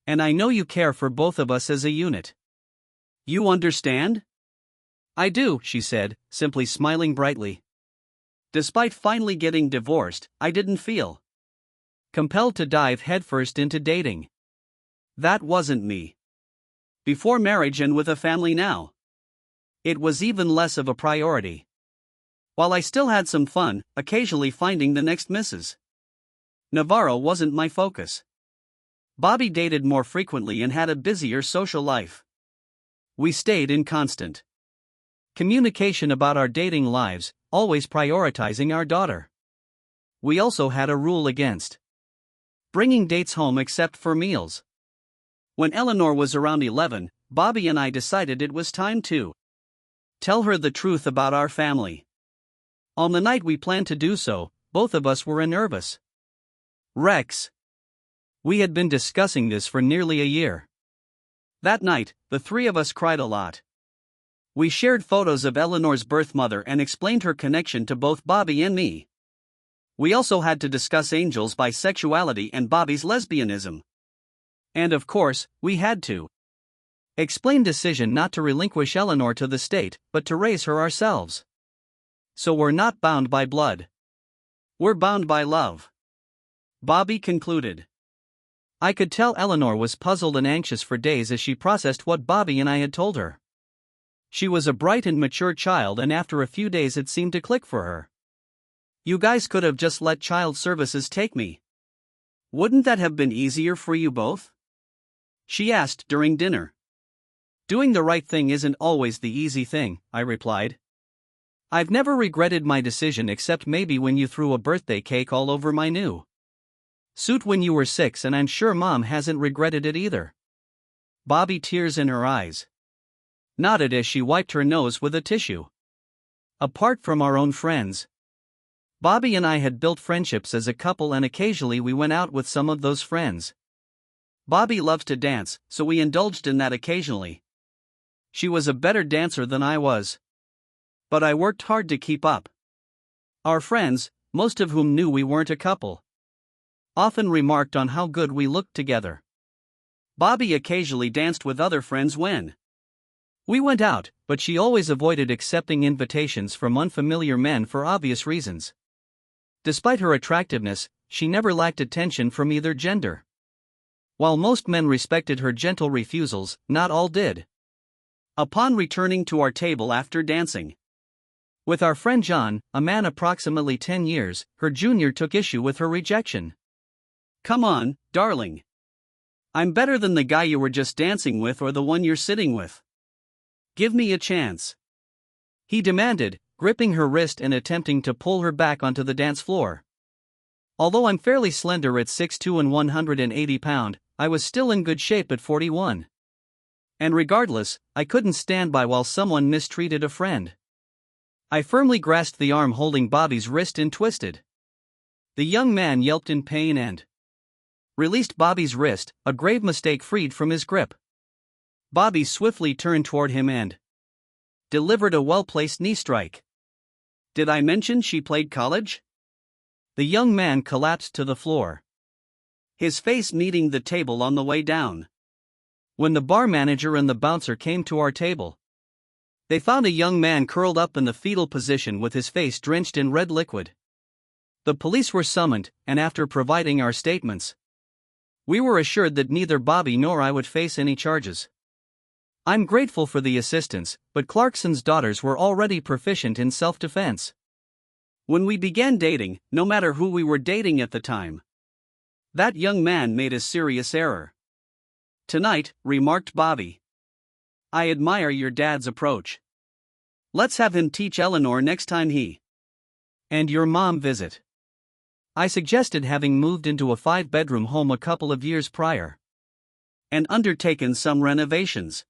And I know you care for both of us as a unit. You understand? I do, she said, simply smiling brightly. Despite finally getting divorced, I didn't feel compelled to dive headfirst into dating. That wasn't me. Before marriage and with a family now. It was even less of a priority. While I still had some fun, occasionally finding the next Mrs. Navarro wasn't my focus. Bobby dated more frequently and had a busier social life. We stayed in constant communication about our dating lives, always prioritizing our daughter. We also had a rule against bringing dates home except for meals. When Eleanor was around 11, Bobby and I decided it was time to tell her the truth about our family. On the night we planned to do so, both of us were nervous wrecks. We had been discussing this for nearly a year. That night, the three of us cried a lot. We shared photos of Eleanor's birth mother and explained her connection to both Bobby and me. We also had to discuss Angel's bisexuality and Bobby's lesbianism. And of course, we had to explain decision not to relinquish Eleanor to the state, but to raise her ourselves. So we're not bound by blood. We're bound by love. Bobby concluded. I could tell Eleanor was puzzled and anxious for days as she processed what Bobby and I had told her. She was a bright and mature child, and after a few days it seemed to click for her. You guys could have just let child services take me. Wouldn't that have been easier for you both? She asked during dinner. Doing the right thing isn't always the easy thing, I replied. I've never regretted my decision except maybe when you threw a birthday cake all over my new suit when you were 6, and I'm sure Mom hasn't regretted it either. Bobby, tears in her eyes, nodded as she wiped her nose with a tissue. Apart from our own friends, Bobby and I had built friendships as a couple, and occasionally we went out with some of those friends. Bobby loves to dance, so we indulged in that occasionally. She was a better dancer than I was, but I worked hard to keep up. Our friends, most of whom knew we weren't a couple, often remarked on how good we looked together. Bobby occasionally danced with other friends when we went out, but she always avoided accepting invitations from unfamiliar men for obvious reasons. Despite her attractiveness, she never lacked attention from either gender. While most men respected her gentle refusals, not all did. Upon returning to our table after dancing with our friend John, a man approximately 10 years her junior, took issue with her rejection. Come on, darling. I'm better than the guy you were just dancing with or the one you're sitting with. Give me a chance, he demanded, gripping her wrist and attempting to pull her back onto the dance floor. Although I'm fairly slender at 6'2" and 180 pounds, I was still in good shape at 41. And regardless, I couldn't stand by while someone mistreated a friend. I firmly grasped the arm holding Bobby's wrist and twisted. The young man yelped in pain and released Bobby's wrist, a grave mistake freed from his grip. Bobby swiftly turned toward him and delivered a well-placed knee strike. Did I mention she played college? The young man collapsed to the floor, his face meeting the table on the way down. When the bar manager and the bouncer came to our table, they found a young man curled up in the fetal position with his face drenched in red liquid. The police were summoned, and after providing our statements, we were assured that neither Bobby nor I would face any charges. I'm grateful for the assistance, but Clarkson's daughters were already proficient in self-defense. When we began dating, no matter who we were dating at the time, that young man made a serious error. Tonight, remarked Bobby, I admire your dad's approach. Let's have him teach Eleanor next time he and your mom visit. I suggested, having moved into a 5-bedroom home a couple of years prior and undertaken some renovations.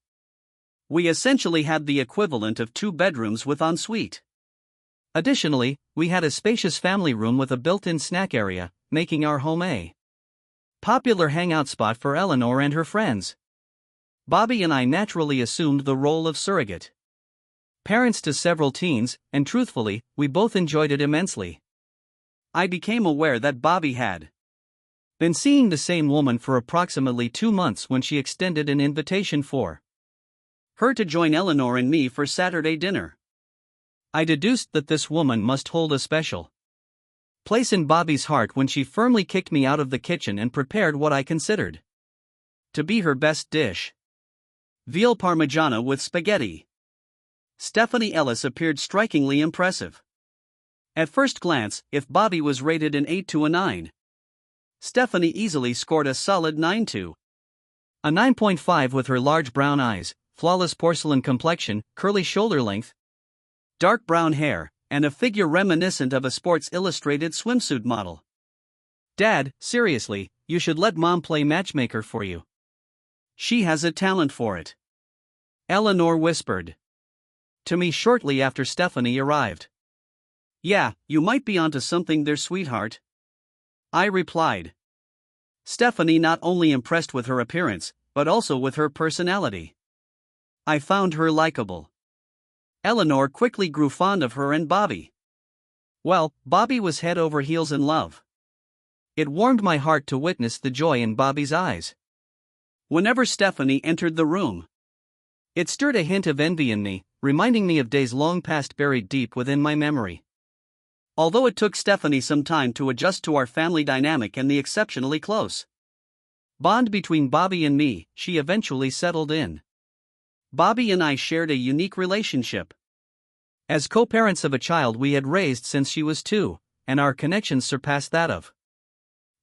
We essentially had the equivalent of 2 bedrooms with ensuite. Additionally, we had a spacious family room with a built-in snack area, making our home a popular hangout spot for Eleanor and her friends. Bobby and I naturally assumed the role of surrogate parents to several teens, and truthfully, we both enjoyed it immensely. I became aware that Bobby had been seeing the same woman for approximately 2 months when she extended an invitation for her to join Eleanor and me for Saturday dinner. I deduced that this woman must hold a special place in Bobby's heart when she firmly kicked me out of the kitchen and prepared what I considered to be her best dish: veal parmigiana with spaghetti. Stephanie Ellis appeared strikingly impressive. At first glance, if Bobby was rated an 8 to a 9, Stephanie easily scored a solid 9 to a 9.5 with her large brown eyes, flawless porcelain complexion, curly shoulder length, dark brown hair, and a figure reminiscent of a Sports Illustrated swimsuit model. Dad, seriously, you should let Mom play matchmaker for you. She has a talent for it. Eleanor whispered to me shortly after Stephanie arrived. Yeah, you might be onto something there, sweetheart, I replied. Stephanie not only impressed with her appearance, but also with her personality. I found her likable. Eleanor quickly grew fond of her and Bobby. Well, Bobby was head over heels in love. It warmed my heart to witness the joy in Bobby's eyes whenever Stephanie entered the room. It stirred a hint of envy in me, reminding me of days long past buried deep within my memory. Although it took Stephanie some time to adjust to our family dynamic and the exceptionally close bond between Bobby and me, she eventually settled in. Bobby and I shared a unique relationship. As co-parents of a child we had raised since she was 2, and our connections surpassed that of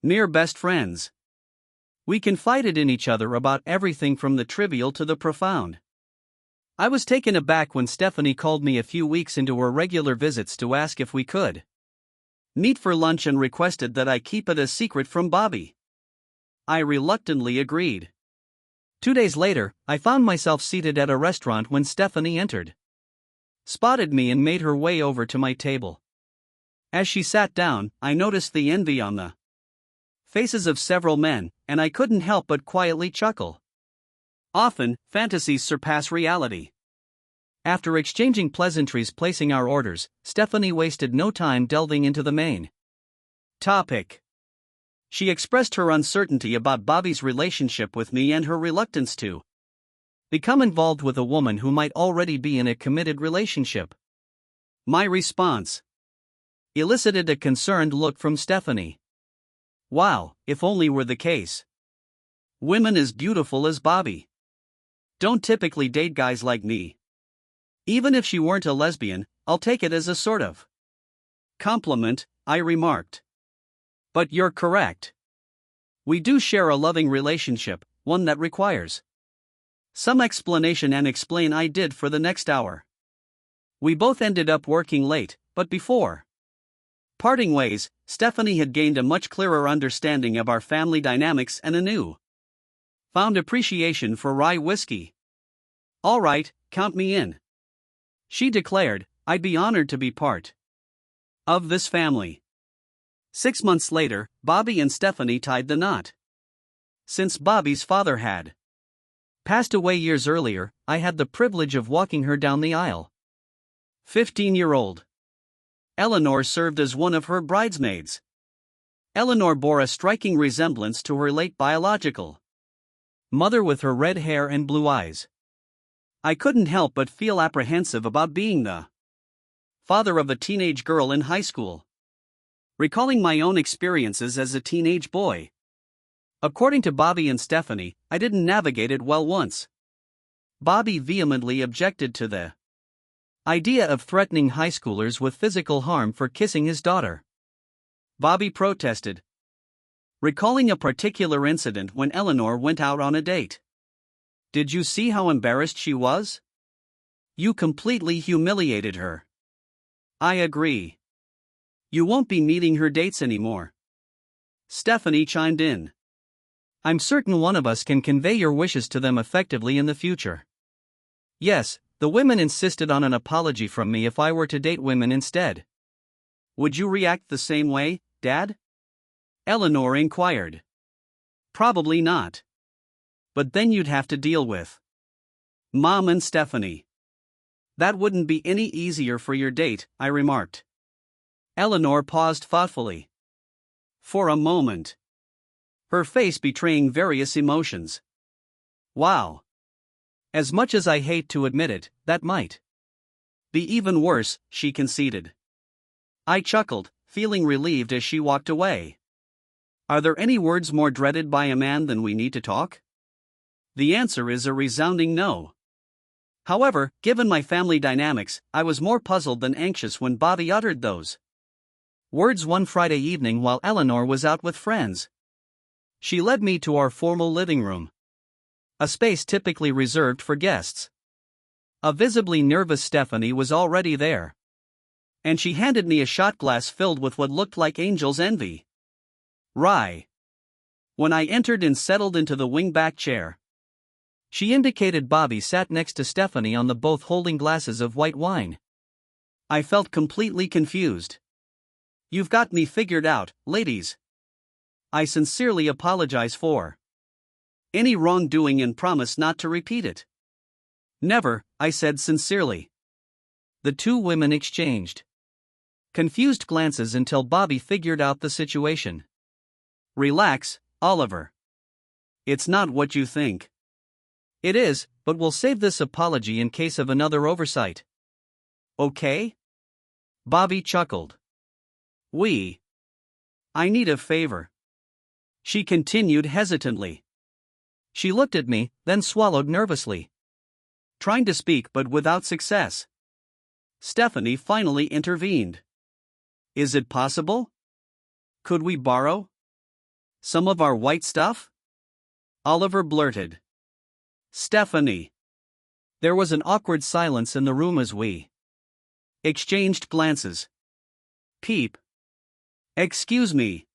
near best friends. We confided in each other about everything from the trivial to the profound. I was taken aback when Stephanie called me a few weeks into her regular visits to ask if we could meet for lunch and requested that I keep it a secret from Bobby. I reluctantly agreed. 2 days later, I found myself seated at a restaurant when Stephanie entered, spotted me and made her way over to my table. As she sat down, I noticed the envy on the faces of several men, and I couldn't help but quietly chuckle. Often, fantasies surpass reality. After exchanging pleasantries placing our orders, Stephanie wasted no time delving into the main topic. She expressed her uncertainty about Bobby's relationship with me and her reluctance to become involved with a woman who might already be in a committed relationship. My response elicited a concerned look from Stephanie. Wow, if only were the case. Women as beautiful as Bobby don't typically date guys like me. Even if she weren't a lesbian, I'll take it as a sort of compliment, I remarked. But you're correct. We do share a loving relationship, one that requires some explanation, and explain I did for the next hour. We both ended up working late, but before parting ways, Stephanie had gained a much clearer understanding of our family dynamics and a new found appreciation for rye whiskey. All right, count me in, she declared. I'd be honored to be part of this family. 6 months later, Bobby and Stephanie tied the knot. Since Bobby's father had passed away years earlier, I had the privilege of walking her down the aisle. 15-year-old Eleanor served as one of her bridesmaids. Eleanor bore a striking resemblance to her late biological mother with her red hair and blue eyes. I couldn't help but feel apprehensive about being the father of a teenage girl in high school, recalling my own experiences as a teenage boy. According to Bobby and Stephanie, I didn't navigate it well once. Bobby vehemently objected to the idea of threatening high schoolers with physical harm for kissing his daughter. Bobby protested, recalling a particular incident when Eleanor went out on a date. Did you see how embarrassed she was? You completely humiliated her. I agree. You won't be meeting her dates anymore, Stephanie chimed in. I'm certain one of us can convey your wishes to them effectively in the future. Yes, the women insisted on an apology from me if I were to date women instead. Would you react the same way, Dad? Eleanor inquired. Probably not. But then you'd have to deal with Mom and Stephanie. That wouldn't be any easier for your date, I remarked. Eleanor paused thoughtfully. For a moment, her face betraying various emotions. Wow. As much as I hate to admit it, that might be even worse, she conceded. I chuckled, feeling relieved as she walked away. Are there any words more dreaded by a man than "we need to talk"? The answer is a resounding no. However, given my family dynamics, I was more puzzled than anxious when Bobby uttered those words one Friday evening while Eleanor was out with friends. She led me to our formal living room, a space typically reserved for guests. A visibly nervous Stephanie was already there, and she handed me a shot glass filled with what looked like Angel's Envy rye. When I entered and settled into the wing-back chair, she indicated Bobby sat next to Stephanie on the both holding glasses of white wine. I felt completely confused. You've got me figured out, ladies. I sincerely apologize for any wrongdoing and promise not to repeat it. Never, I said sincerely. The two women exchanged confused glances until Bobby figured out the situation. Relax, Oliver. It's not what you think. It is, but we'll save this apology in case of another oversight. Okay? Bobby chuckled. I need a favor. She continued hesitantly. She looked at me, then swallowed nervously, trying to speak but without success. Stephanie finally intervened. Is it possible? Could we borrow some of our white stuff? Oliver blurted. Stephanie. There was an awkward silence in the room as we exchanged glances. Peep. Excuse me.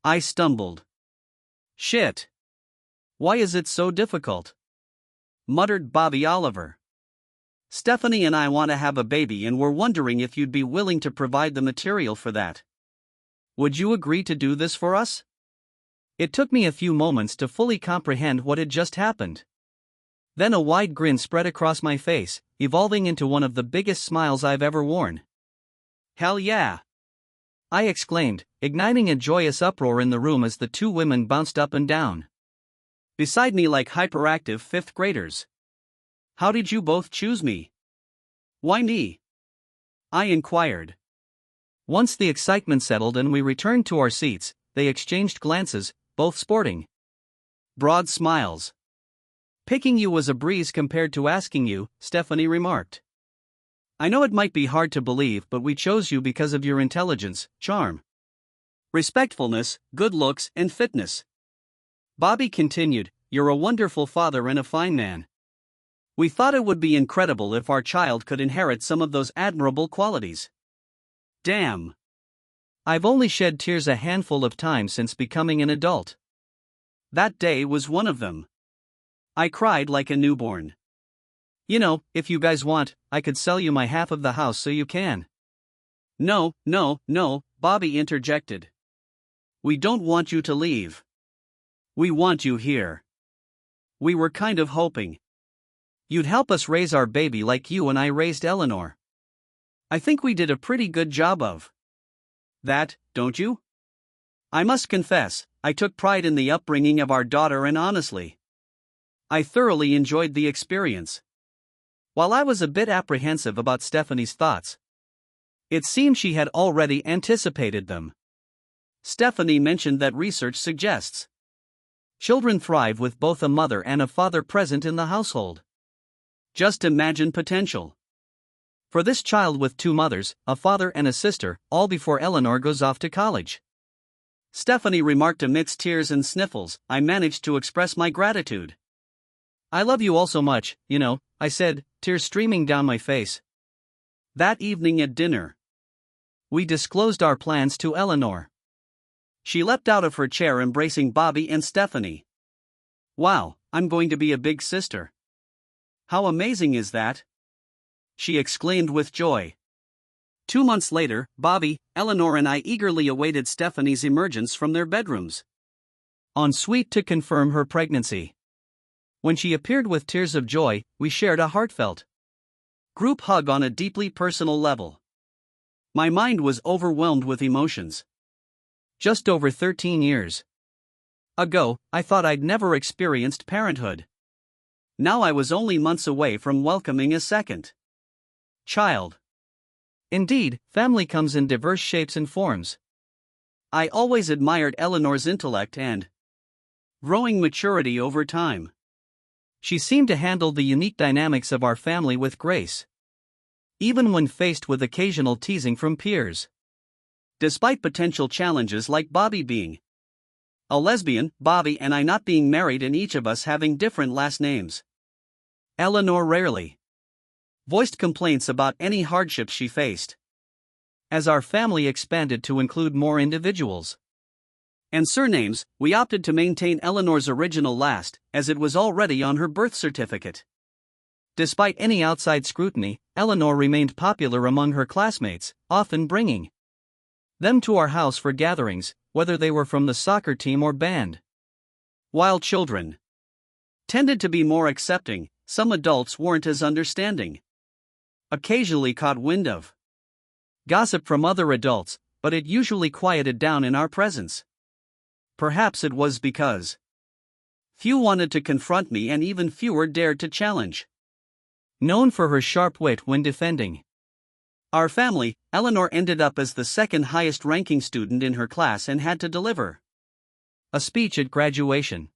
I stumbled. Shit. Why is it so difficult? Muttered Bobby Oliver. Stephanie and I want to have a baby and we're wondering if you'd be willing to provide the material for that. Would you agree to do this for us? It took me a few moments to fully comprehend what had just happened. Then a wide grin spread across my face, evolving into one of the biggest smiles I've ever worn. Hell yeah! I exclaimed, igniting a joyous uproar in the room as the two women bounced up and down beside me like hyperactive fifth graders. How did you both choose me? Why me? I inquired. Once the excitement settled and we returned to our seats, they exchanged glances, both sporting broad smiles. Picking you was a breeze compared to asking you, Stephanie remarked. I know it might be hard to believe, but we chose you because of your intelligence, charm, respectfulness, good looks, and fitness. Bobby continued, you're a wonderful father and a fine man. We thought it would be incredible if our child could inherit some of those admirable qualities. Damn. I've only shed tears a handful of times since becoming an adult. That day was one of them. I cried like a newborn. You know, if you guys want, I could sell you my half of the house so you can. No, Bobby interjected. We don't want you to leave. We want you here. We were kind of hoping you'd help us raise our baby like you and I raised Eleanor. I think we did a pretty good job of that, don't you? I must confess, I took pride in the upbringing of our daughter and honestly, I thoroughly enjoyed the experience. While I was a bit apprehensive about Stephanie's thoughts, it seemed she had already anticipated them. Stephanie mentioned that research suggests children thrive with both a mother and a father present in the household. Just imagine potential for this child with two mothers, a father and a sister, all before Eleanor goes off to college. Stephanie remarked amidst tears and sniffles. I managed to express my gratitude. I love you all so much, you know, I said, tears streaming down my face. That evening at dinner, we disclosed our plans to Eleanor. She leapt out of her chair embracing Bobby and Stephanie. Wow, I'm going to be a big sister. How amazing is that? She exclaimed with joy. 2 months later, Bobby, Eleanor and I eagerly awaited Stephanie's emergence from their bedrooms, en suite to confirm her pregnancy. When she appeared with tears of joy, we shared a heartfelt group hug on a deeply personal level. My mind was overwhelmed with emotions. Just over 13 years ago, I thought I'd never experienced parenthood. Now I was only months away from welcoming a second child. Indeed, family comes in diverse shapes and forms. I always admired Eleanor's intellect and growing maturity over time. She seemed to handle the unique dynamics of our family with grace, even when faced with occasional teasing from peers. Despite potential challenges like Bobby being a lesbian, Bobby and I not being married, and each of us having different last names, Eleanor rarely voiced complaints about any hardships she faced. As our family expanded to include more individuals and surnames, we opted to maintain Eleanor's original last, as it was already on her birth certificate. Despite any outside scrutiny, Eleanor remained popular among her classmates, often bringing them to our house for gatherings, whether they were from the soccer team or band. While children tended to be more accepting, some adults weren't as understanding. Occasionally caught wind of gossip from other adults, but it usually quieted down in our presence. Perhaps it was because few wanted to confront me and even fewer dared to challenge. Known for her sharp wit when defending our family, Eleanor ended up as the second highest ranking student in her class and had to deliver a speech at graduation.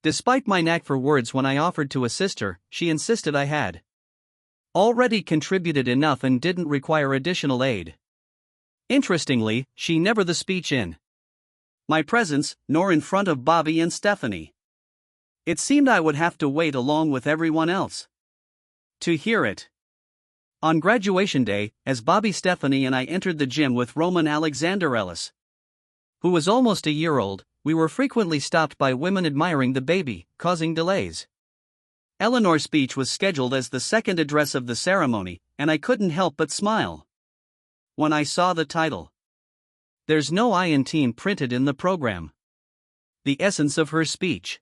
Despite my knack for words, when I offered to assist her, she insisted I had already contributed enough and didn't require additional aid. Interestingly, she never the speech in my presence, nor in front of Bobby and Stephanie. It seemed I would have to wait along with everyone else to hear it. On graduation day, as Bobby, Stephanie and I entered the gym with Roman Alexander Ellis, who was almost a year old, we were frequently stopped by women admiring the baby, causing delays. Eleanor's speech was scheduled as the second address of the ceremony, and I couldn't help but smile when I saw the title. There's no I in teen printed in the program. The essence of her speech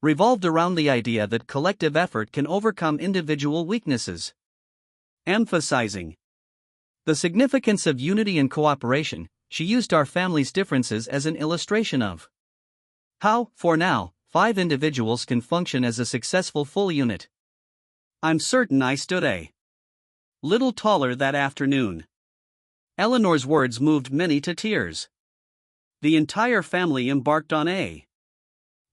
revolved around the idea that collective effort can overcome individual weaknesses, emphasizing the significance of unity and cooperation. She used our family's differences as an illustration of how, for now, 5 individuals can function as a successful full unit. I'm certain I stood a little taller that afternoon. Eleanor's words moved many to tears. The entire family embarked on a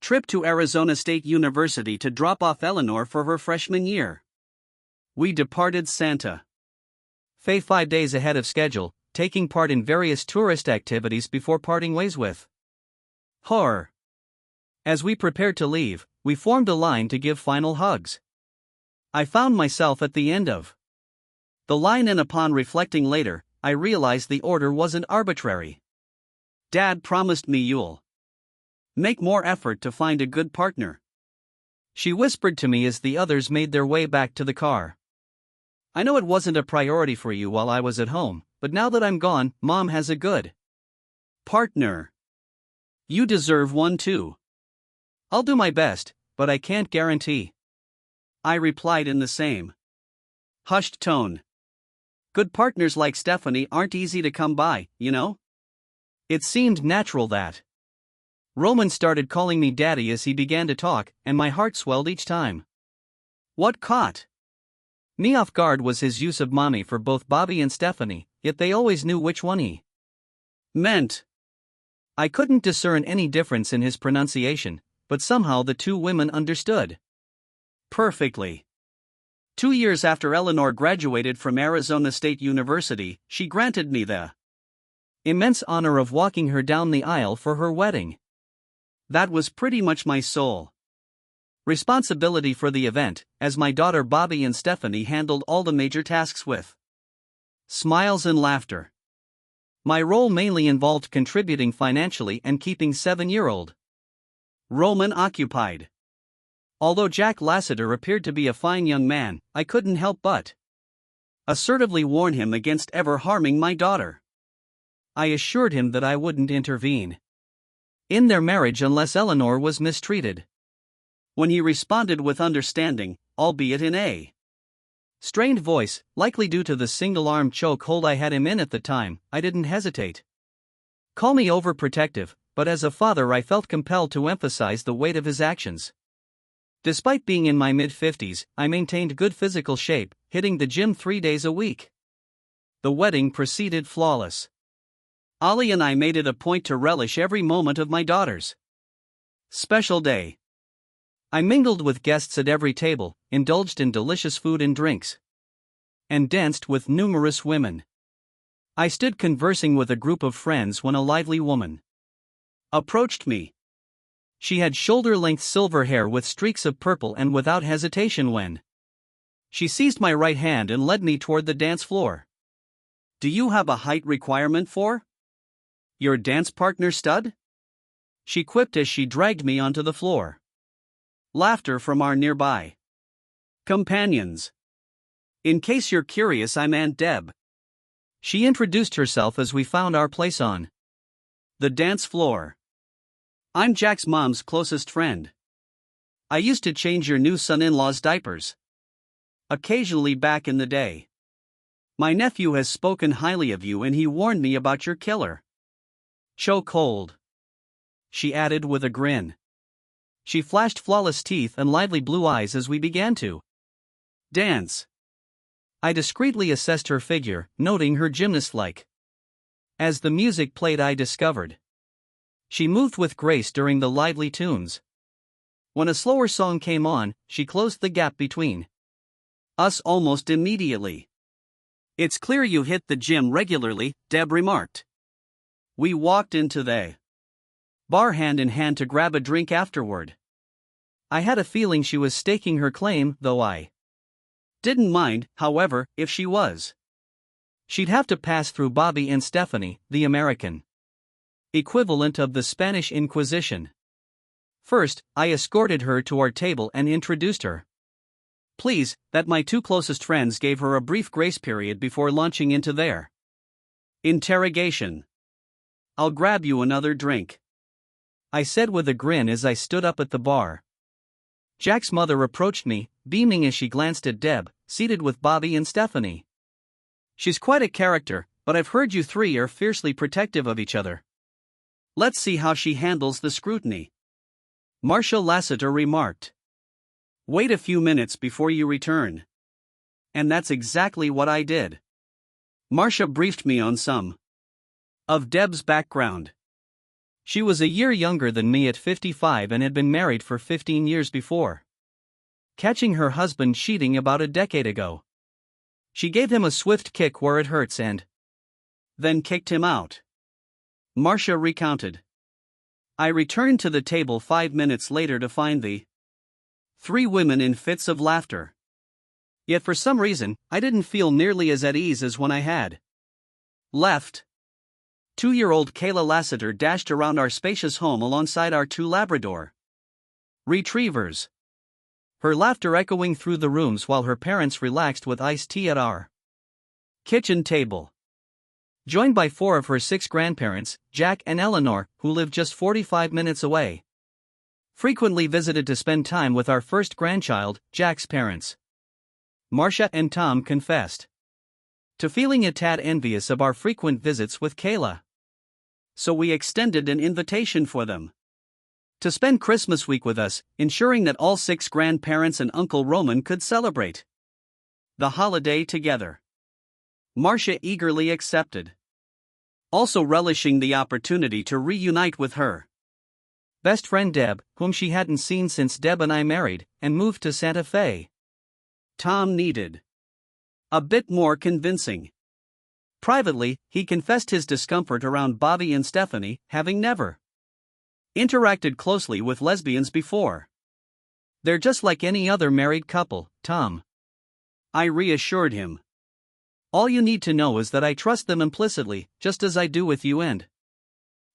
trip to Arizona State University to drop off Eleanor for her freshman year. We departed Santa Fe 5 days ahead of schedule, taking part in various tourist activities before parting ways with her. As we prepared to leave, we formed a line to give final hugs. I found myself at the end of the line, and upon reflecting later, I realized the order wasn't arbitrary. Dad promised me you'll make more effort to find a good partner, she whispered to me as the others made their way back to the car. I know it wasn't a priority for you while I was at home, but now that I'm gone, Mom has a good partner. You deserve one too. I'll do my best, but I can't guarantee, I replied in the same hushed tone. Good partners like Stephanie aren't easy to come by, you know? It seemed natural that Roman started calling me Daddy as he began to talk, and my heart swelled each time. What caught me off guard was his use of mommy for both Bobby and Stephanie, yet they always knew which one he meant. I couldn't discern any difference in his pronunciation, but somehow the two women understood perfectly. 2 years after Eleanor graduated from Arizona State University, she granted me the immense honor of walking her down the aisle for her wedding. That was pretty much my sole responsibility for the event, as my daughter Bobby and Stephanie handled all the major tasks with smiles and laughter. My role mainly involved contributing financially and keeping 7-year-old Roman occupied. Although Jack Lassiter appeared to be a fine young man, I couldn't help but assertively warn him against ever harming my daughter. I assured him that I wouldn't intervene in their marriage unless Eleanor was mistreated. When he responded with understanding, albeit in a strained voice, likely due to the single-arm choke hold I had him in at the time, I didn't hesitate. Call me overprotective, but as a father I felt compelled to emphasize the weight of his actions. Despite being in my mid-50s, I maintained good physical shape, hitting the gym 3 days a week. The wedding proceeded flawless. Ollie and I made it a point to relish every moment of my daughter's special day. I mingled with guests at every table, indulged in delicious food and drinks, and danced with numerous women. I stood conversing with a group of friends when a lively woman approached me. She had shoulder-length silver hair with streaks of purple, and without hesitation when she seized my right hand and led me toward the dance floor. "Do you have a height requirement for your dance partner, stud?" she quipped as she dragged me onto the floor. Laughter from our nearby companions. "In case you're curious, I'm Aunt Deb." She introduced herself as we found our place on the dance floor. "I'm Jack's mom's closest friend. I used to change your new son-in-law's diapers occasionally back in the day. My nephew has spoken highly of you and he warned me about your killer chokehold," she added with a grin. She flashed flawless teeth and lively blue eyes as we began to dance. I discreetly assessed her figure, noting her gymnast-like. As the music played, I discovered she moved with grace during the lively tunes. When a slower song came on, she closed the gap between us almost immediately. "It's clear you hit the gym regularly," Deb remarked. We walked into the bar hand in hand to grab a drink afterward. I had a feeling she was staking her claim, though I didn't mind, however, if she was. She'd have to pass through Bobby and Stephanie, the American equivalent of the Spanish Inquisition. First, I escorted her to our table and introduced her. Please, that my two closest friends gave her a brief grace period before launching into their interrogation. "I'll grab you another drink," I said with a grin as I stood up at the bar. Jack's mother approached me, beaming as she glanced at Deb, seated with Bobby and Stephanie. "She's quite a character, but I've heard you three are fiercely protective of each other. Let's see how she handles the scrutiny," Marcia Lassiter remarked. "Wait a few minutes before you return." And that's exactly what I did. Marcia briefed me on some of Deb's background. She was a year younger than me at 55 and had been married for 15 years before catching her husband cheating about a decade ago. She gave him a swift kick where it hurts and then kicked him out, Marcia recounted. I returned to the table 5 minutes later to find the three women in fits of laughter. Yet for some reason, I didn't feel nearly as at ease as when I had left. 2-year-old Kayla Lassiter dashed around our spacious home alongside our 2 Labrador retrievers, her laughter echoing through the rooms while her parents relaxed with iced tea at our kitchen table. Joined by 4 of her 6 grandparents, Jack and Eleanor, who lived just 45 minutes away. Frequently visited to spend time with our first grandchild, Jack's parents. Marcia and Tom confessed to feeling a tad envious of our frequent visits with Kayla. So we extended an invitation for them to spend Christmas week with us, ensuring that all 6 grandparents and Uncle Roman could celebrate the holiday together. Marcia eagerly accepted, also relishing the opportunity to reunite with her best friend Deb, whom she hadn't seen since Deb and I married and moved to Santa Fe. Tom needed a bit more convincing. Privately, he confessed his discomfort around Bobby and Stephanie, having never interacted closely with lesbians before. "They're just like any other married couple, Tom," I reassured him. "All you need to know is that I trust them implicitly, just as I do with you and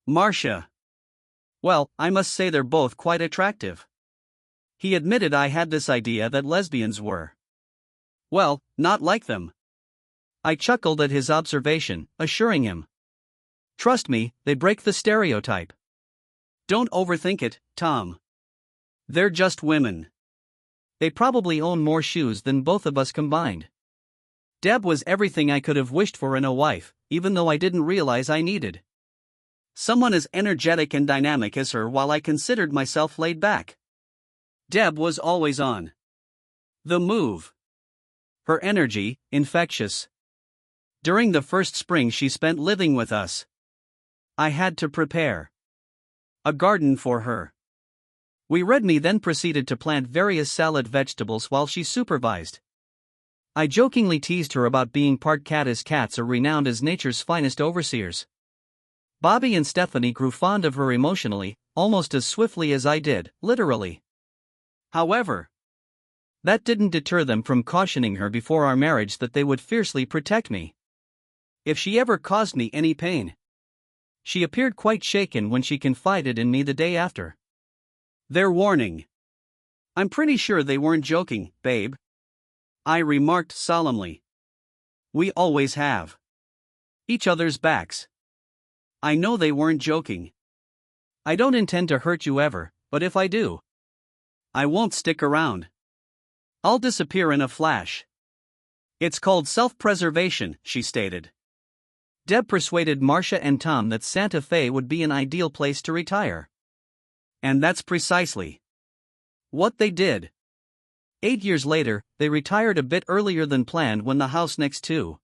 Marcia. Well, I must say they're both quite attractive." He admitted I had this idea that lesbians were, well, not like them. I chuckled at his observation, assuring him, "Trust me, they break the stereotype. Don't overthink it, Tom. They're just women. They probably own more shoes than both of us combined." Deb was everything I could have wished for in a wife, even though I didn't realize I needed someone as energetic and dynamic as her while I considered myself laid back. Deb was always on the move. Her energy, infectious. During the first spring she spent living with us, I had to prepare a garden for her. Me then proceeded to plant various salad vegetables while she supervised. I jokingly teased her about being part cat, as cats are renowned as nature's finest overseers. Bobby and Stephanie grew fond of her emotionally, almost as swiftly as I did, literally. However, that didn't deter them from cautioning her before our marriage that they would fiercely protect me if she ever caused me any pain. She appeared quite shaken when she confided in me the day after. Their warning. I'm pretty sure they weren't joking, babe, I remarked solemnly. We always have each other's backs. I know they weren't joking. I don't intend to hurt you ever, but if I do, I won't stick around. I'll disappear in a flash. It's called self-preservation, she stated. Deb persuaded Marcia and Tom that Santa Fe would be an ideal place to retire. And that's precisely what they did. 8 years later, they retired a bit earlier than planned when the house next to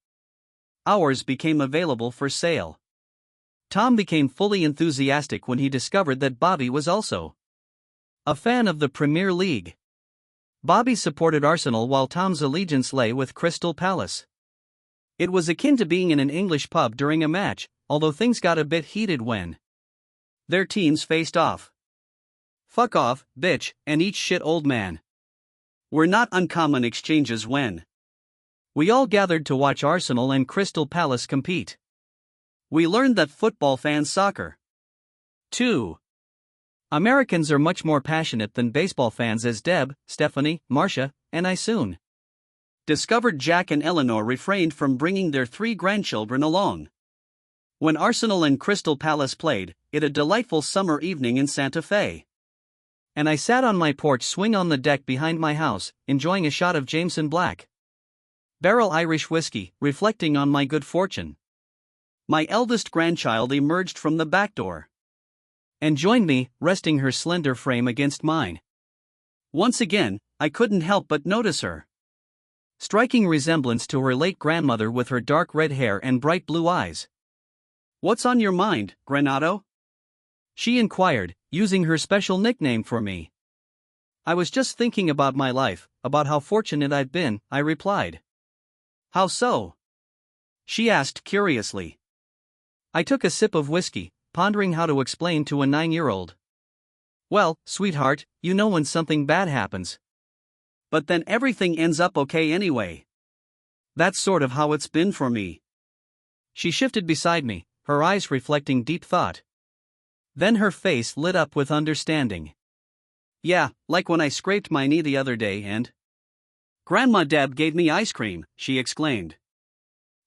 ours became available for sale. Tom became fully enthusiastic when he discovered that Bobby was also a fan of the Premier League. Bobby supported Arsenal while Tom's allegiance lay with Crystal Palace. It was akin to being in an English pub during a match, although things got a bit heated when their teams faced off. Fuck off, bitch, and eat shit, old man were not uncommon exchanges when we all gathered to watch Arsenal and Crystal Palace compete. We learned that football fans soccer too. Americans are much more passionate than baseball fans, as Deb, Stephanie, Marcia, and I soon discovered. Jack and Eleanor refrained from bringing their 3 grandchildren along when Arsenal and Crystal Palace played, it a delightful summer evening in Santa Fe. And I sat on my porch swing on the deck behind my house, enjoying a shot of Jameson Black Barrel Irish whiskey, reflecting on my good fortune. My eldest grandchild emerged from the back door and joined me, resting her slender frame against mine. Once again, I couldn't help but notice her striking resemblance to her late grandmother with her dark red hair and bright blue eyes. "What's on your mind, Granado?" she inquired, using her special nickname for me. "I was just thinking about my life, about how fortunate I've been," I replied. "How so?" she asked curiously. I took a sip of whiskey, pondering how to explain to a 9-year-old. "Well, sweetheart, you know when something bad happens, but then everything ends up okay anyway. That's sort of how it's been for me." She shifted beside me, her eyes reflecting deep thought. Then her face lit up with understanding. "Yeah, like when I scraped my knee the other day and Grandma Deb gave me ice cream," she exclaimed.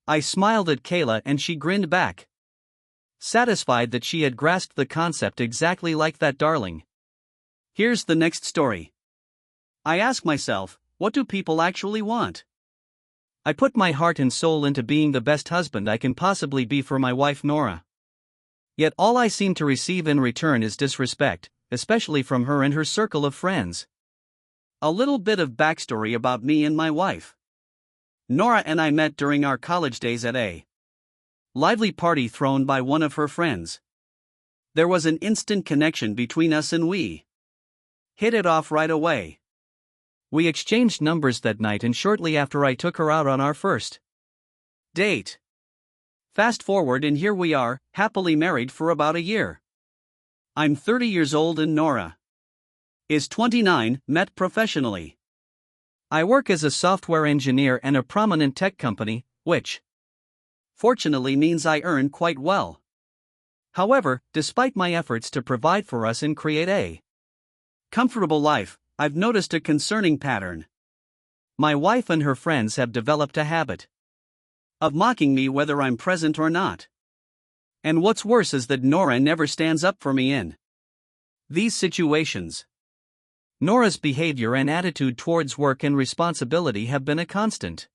I smiled at Kayla and she grinned back, satisfied that she had grasped the concept exactly like that darling. Here's the next story. I ask myself, what do people actually want? I put my heart and soul into being the best husband I can possibly be for my wife Nora. Yet all I seem to receive in return is disrespect, especially from her and her circle of friends. A little bit of backstory about me and my wife. Nora and I met during our college days at a lively party thrown by one of her friends. There was an instant connection between us and we hit it off right away. We exchanged numbers that night, and shortly after I took her out on our first date. Fast forward and here we are, happily married for about a year. I'm 30 years old and Nora is 29, met professionally. I work as a software engineer in a prominent tech company, which fortunately means I earn quite well. However, despite my efforts to provide for us and create a comfortable life, I've noticed a concerning pattern. My wife and her friends have developed a habit of mocking me whether I'm present or not. And what's worse is that Nora never stands up for me in these situations. Nora's behavior and attitude towards work and responsibility have been a constant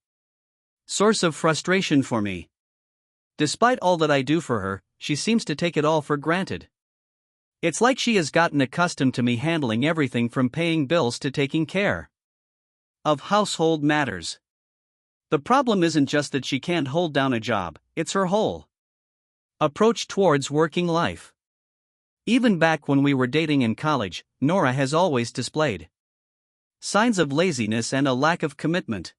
source of frustration for me. Despite all that I do for her, she seems to take it all for granted. It's like she has gotten accustomed to me handling everything from paying bills to taking care of household matters. The problem isn't just that she can't hold down a job, it's her whole approach towards working life. Even back when we were dating in college, Nora has always displayed signs of laziness and a lack of commitment.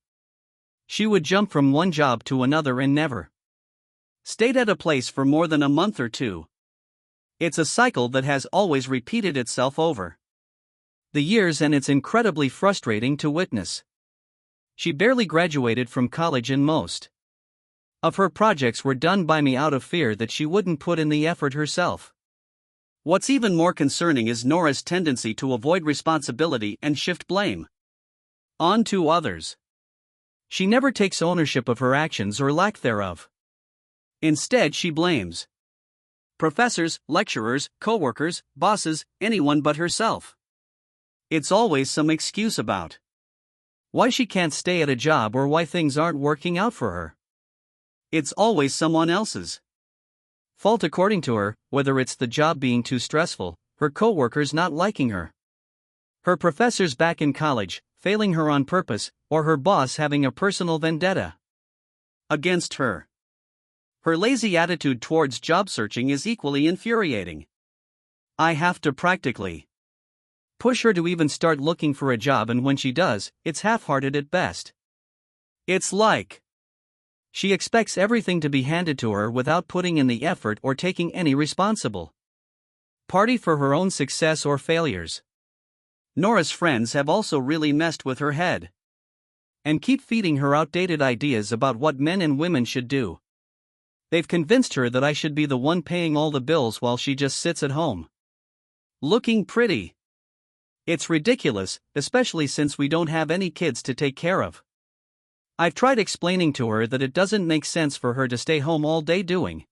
She would jump from one job to another and never stayed at a place for more than a month or two. It's a cycle that has always repeated itself over the years, and it's incredibly frustrating to witness. She barely graduated from college, and most of her projects were done by me out of fear that she wouldn't put in the effort herself. What's even more concerning is Nora's tendency to avoid responsibility and shift blame on to others. She never takes ownership of her actions or lack thereof. Instead, she blames professors, lecturers, coworkers, bosses, anyone but herself. It's always some excuse about why she can't stay at a job or why things aren't working out for her. It's always someone else's fault according to her, whether it's the job being too stressful, her coworkers not liking her, her professors back in college failing her on purpose, or her boss having a personal vendetta against her. Her lazy attitude towards job searching is equally infuriating. I have to practically push her to even start looking for a job, and when she does, it's half-hearted at best. It's like she expects everything to be handed to her without putting in the effort or taking any responsible party for her own success or failures. Nora's friends have also really messed with her head and keep feeding her outdated ideas about what men and women should do. They've convinced her that I should be the one paying all the bills while she just sits at home looking pretty. It's ridiculous, especially since we don't have any kids to take care of. I've tried explaining to her that it doesn't make sense for her to stay home all day doing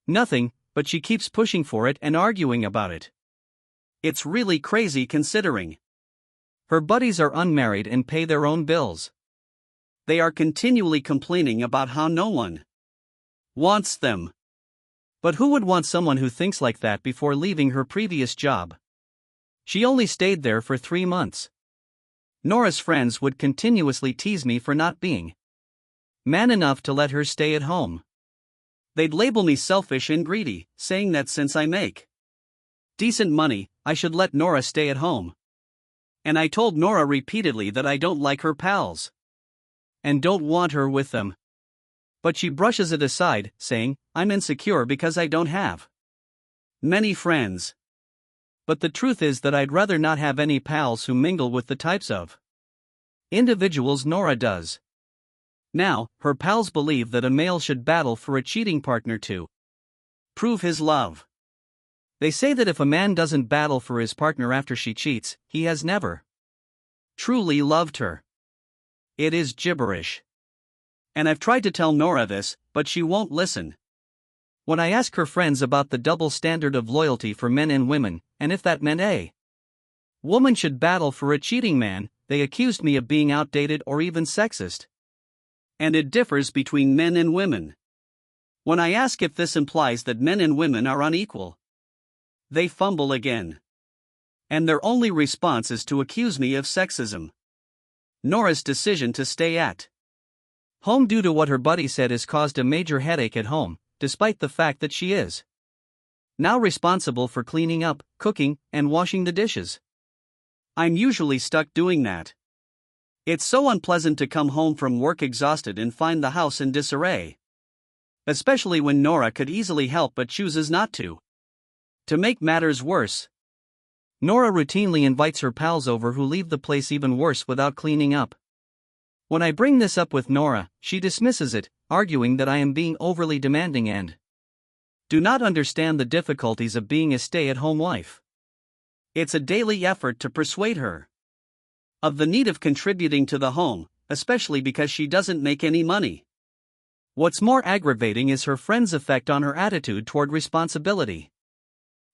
nothing, but she keeps pushing for it and arguing about it. It's really crazy considering her buddies are unmarried and pay their own bills. They are continually complaining about how no one wants them. But who would want someone who thinks like that before leaving her previous job? She only stayed there for 3 months. Nora's friends would continuously tease me for not being man enough to let her stay at home. They'd label me selfish and greedy, saying that since I make decent money, I should let Nora stay at home. And I told Nora repeatedly that I don't like her pals and don't want her with them. But she brushes it aside, saying, I'm insecure because I don't have many friends. But the truth is that I'd rather not have any pals who mingle with the types of individuals Nora does. Now, her pals believe that a male should battle for a cheating partner to prove his love. They say that if a man doesn't battle for his partner after she cheats, he has never truly loved her. It is gibberish. And I've tried to tell Nora this, but she won't listen. When I ask her friends about the double standard of loyalty for men and women, and if that meant a woman should battle for a cheating man, they accused me of being outdated or even sexist. And it differs between men and women. When I ask if this implies that men and women are unequal, they fumble again. And their only response is to accuse me of sexism. Nora's decision to stay at home due to what her buddy said has caused a major headache at home, despite the fact that she is now responsible for cleaning up, cooking, and washing the dishes. I'm usually stuck doing that. It's so unpleasant to come home from work exhausted and find the house in disarray. Especially when Nora could easily help but chooses not to. To make matters worse, Nora routinely invites her pals over who leave the place even worse without cleaning up. When I bring this up with Nora, she dismisses it, arguing that I am being overly demanding and do not understand the difficulties of being a stay-at-home wife. It's a daily effort to persuade her of the need of contributing to the home, especially because she doesn't make any money. What's more aggravating is her friends' effect on her attitude toward responsibility.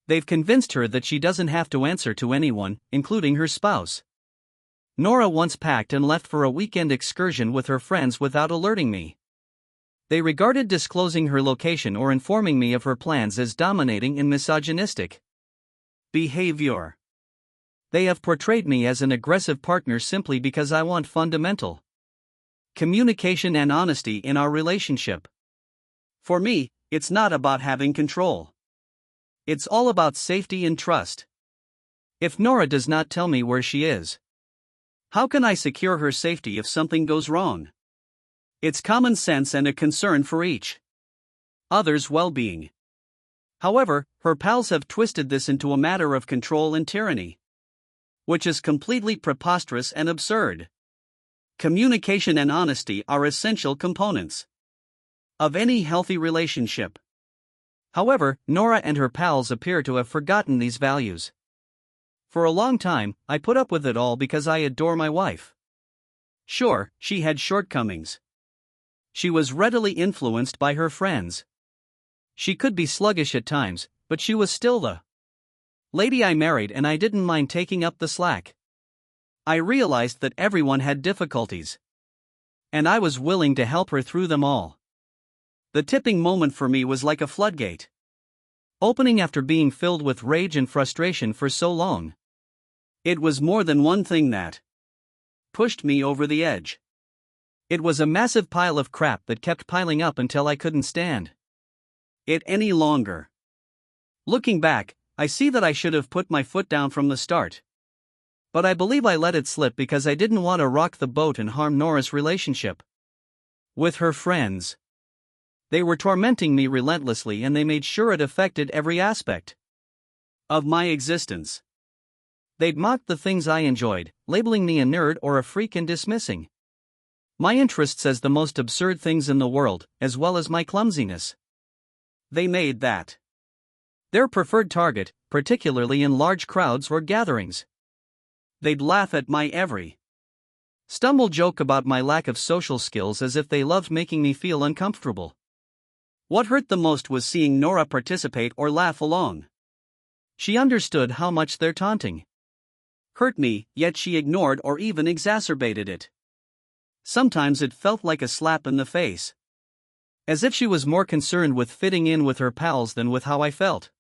They've convinced her that she doesn't have to answer to anyone, including her spouse. Nora once packed and left for a weekend excursion with her friends without alerting me. They regarded disclosing her location or informing me of her plans as dominating and misogynistic behavior. They have portrayed me as an aggressive partner simply because I want fundamental communication and honesty in our relationship. For me, it's not about having control. It's all about safety and trust. If Nora does not tell me where she is, how can I secure her safety if something goes wrong? It's common sense and a concern for each other's well-being. However, her pals have twisted this into a matter of control and tyranny, which is completely preposterous and absurd. Communication and honesty are essential components of any healthy relationship. However, Nora and her pals appear to have forgotten these values. For a long time, I put up with it all because I adore my wife. Sure, she had shortcomings. She was readily influenced by her friends. She could be sluggish at times, but she was still the lady I married, and I didn't mind taking up the slack. I realized that everyone had difficulties, and I was willing to help her through them all. The tipping moment for me was like a floodgate opening after being filled with rage and frustration for so long. It was more than one thing that pushed me over the edge. It was a massive pile of crap that kept piling up until I couldn't stand it any longer. Looking back, I see that I should have put my foot down from the start. But I believe I let it slip because I didn't want to rock the boat and harm Nora's relationship with her friends. They were tormenting me relentlessly, and they made sure it affected every aspect of my existence. They'd mocked the things I enjoyed, labeling me a nerd or a freak and dismissing my interests as the most absurd things in the world, as well as my clumsiness. They made that their preferred target, particularly in large crowds or gatherings. They'd laugh at my every stumble, joke about my lack of social skills as if they loved making me feel uncomfortable. What hurt the most was seeing Nora participate or laugh along. She understood how much their taunting hurt me, yet she ignored or even exacerbated it. Sometimes it felt like a slap in the face, as if she was more concerned with fitting in with her pals than with how I felt.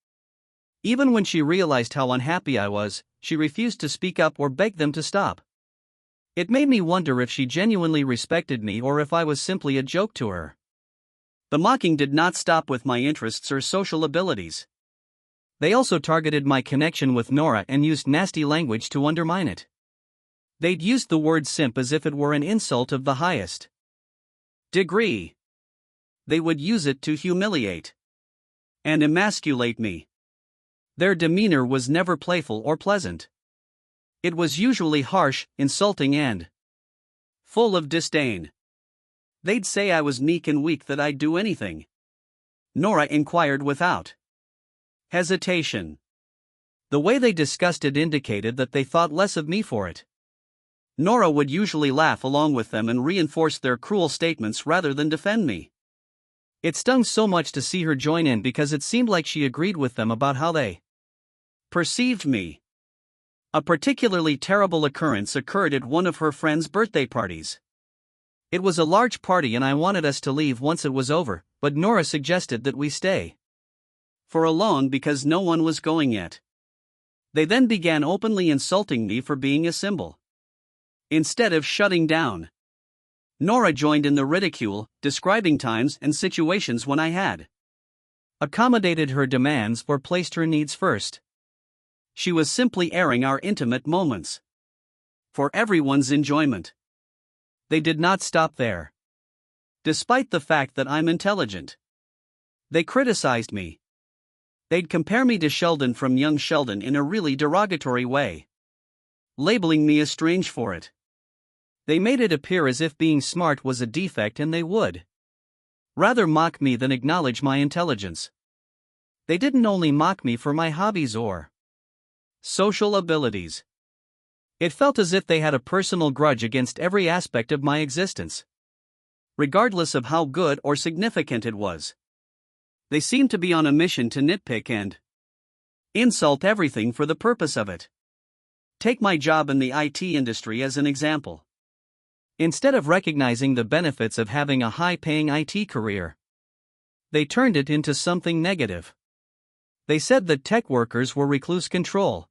Even when she realized how unhappy I was, she refused to speak up or beg them to stop. It made me wonder if she genuinely respected me or if I was simply a joke to her. The mocking did not stop with my interests or social abilities. They also targeted my connection with Nora and used nasty language to undermine it. They'd used the word simp as if it were an insult of the highest degree. They would use it to humiliate and emasculate me. Their demeanor was never playful or pleasant. It was usually harsh, insulting, and full of disdain. They'd say I was meek and weak, that I'd do anything Nora inquired without hesitation. The way they discussed it indicated that they thought less of me for it. Nora would usually laugh along with them and reinforce their cruel statements rather than defend me. It stung so much to see her join in because it seemed like she agreed with them about how they perceived me. A particularly terrible occurrence occurred at one of her friends' birthday parties. It was a large party and I wanted us to leave once it was over, but Nora suggested that we stay for a long because no one was going yet. They then began openly insulting me for being a symbol. Instead of shutting down, Nora joined in the ridicule, describing times and situations when I had accommodated her demands or placed her needs first. She was simply airing our intimate moments for everyone's enjoyment. They did not stop there. Despite the fact that I'm intelligent, they criticized me. They'd compare me to Sheldon from Young Sheldon in a really derogatory way, labeling me as strange for it. They made it appear as if being smart was a defect, and they would rather mock me than acknowledge my intelligence. They didn't only mock me for my hobbies or social abilities. It felt as if they had a personal grudge against every aspect of my existence, regardless of how good or significant it was. They seemed to be on a mission to nitpick and insult everything for the purpose of it. Take my job in the IT industry as an example. Instead of recognizing the benefits of having a high-paying IT career, they turned it into something negative. They said that tech workers were recluse control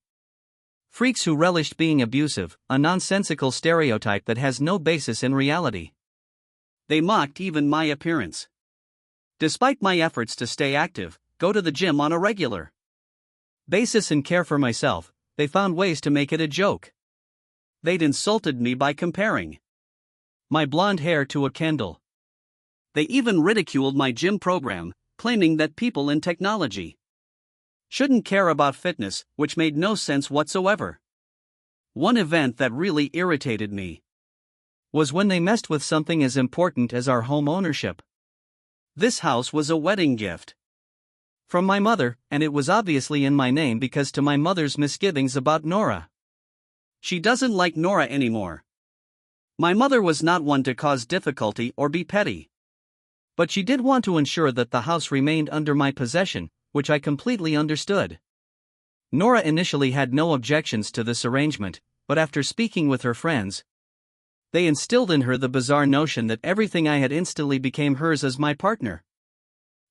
freaks who relished being abusive, a nonsensical stereotype that has no basis in reality. They mocked even my appearance. Despite my efforts to stay active, go to the gym on a regular basis and care for myself, they found ways to make it a joke. They'd insulted me by comparing my blonde hair to a Kendall. They even ridiculed my gym program, claiming that people in technology shouldn't care about fitness, which made no sense whatsoever. One event that really irritated me was when they messed with something as important as our home ownership. This house was a wedding gift from my mother, and it was obviously in my name because to my mother's misgivings about Nora. She doesn't like Nora anymore. My mother was not one to cause difficulty or be petty. But she did want to ensure that the house remained under my possession, which I completely understood. Nora initially had no objections to this arrangement, but after speaking with her friends, they instilled in her the bizarre notion that everything I had instantly became hers as my partner,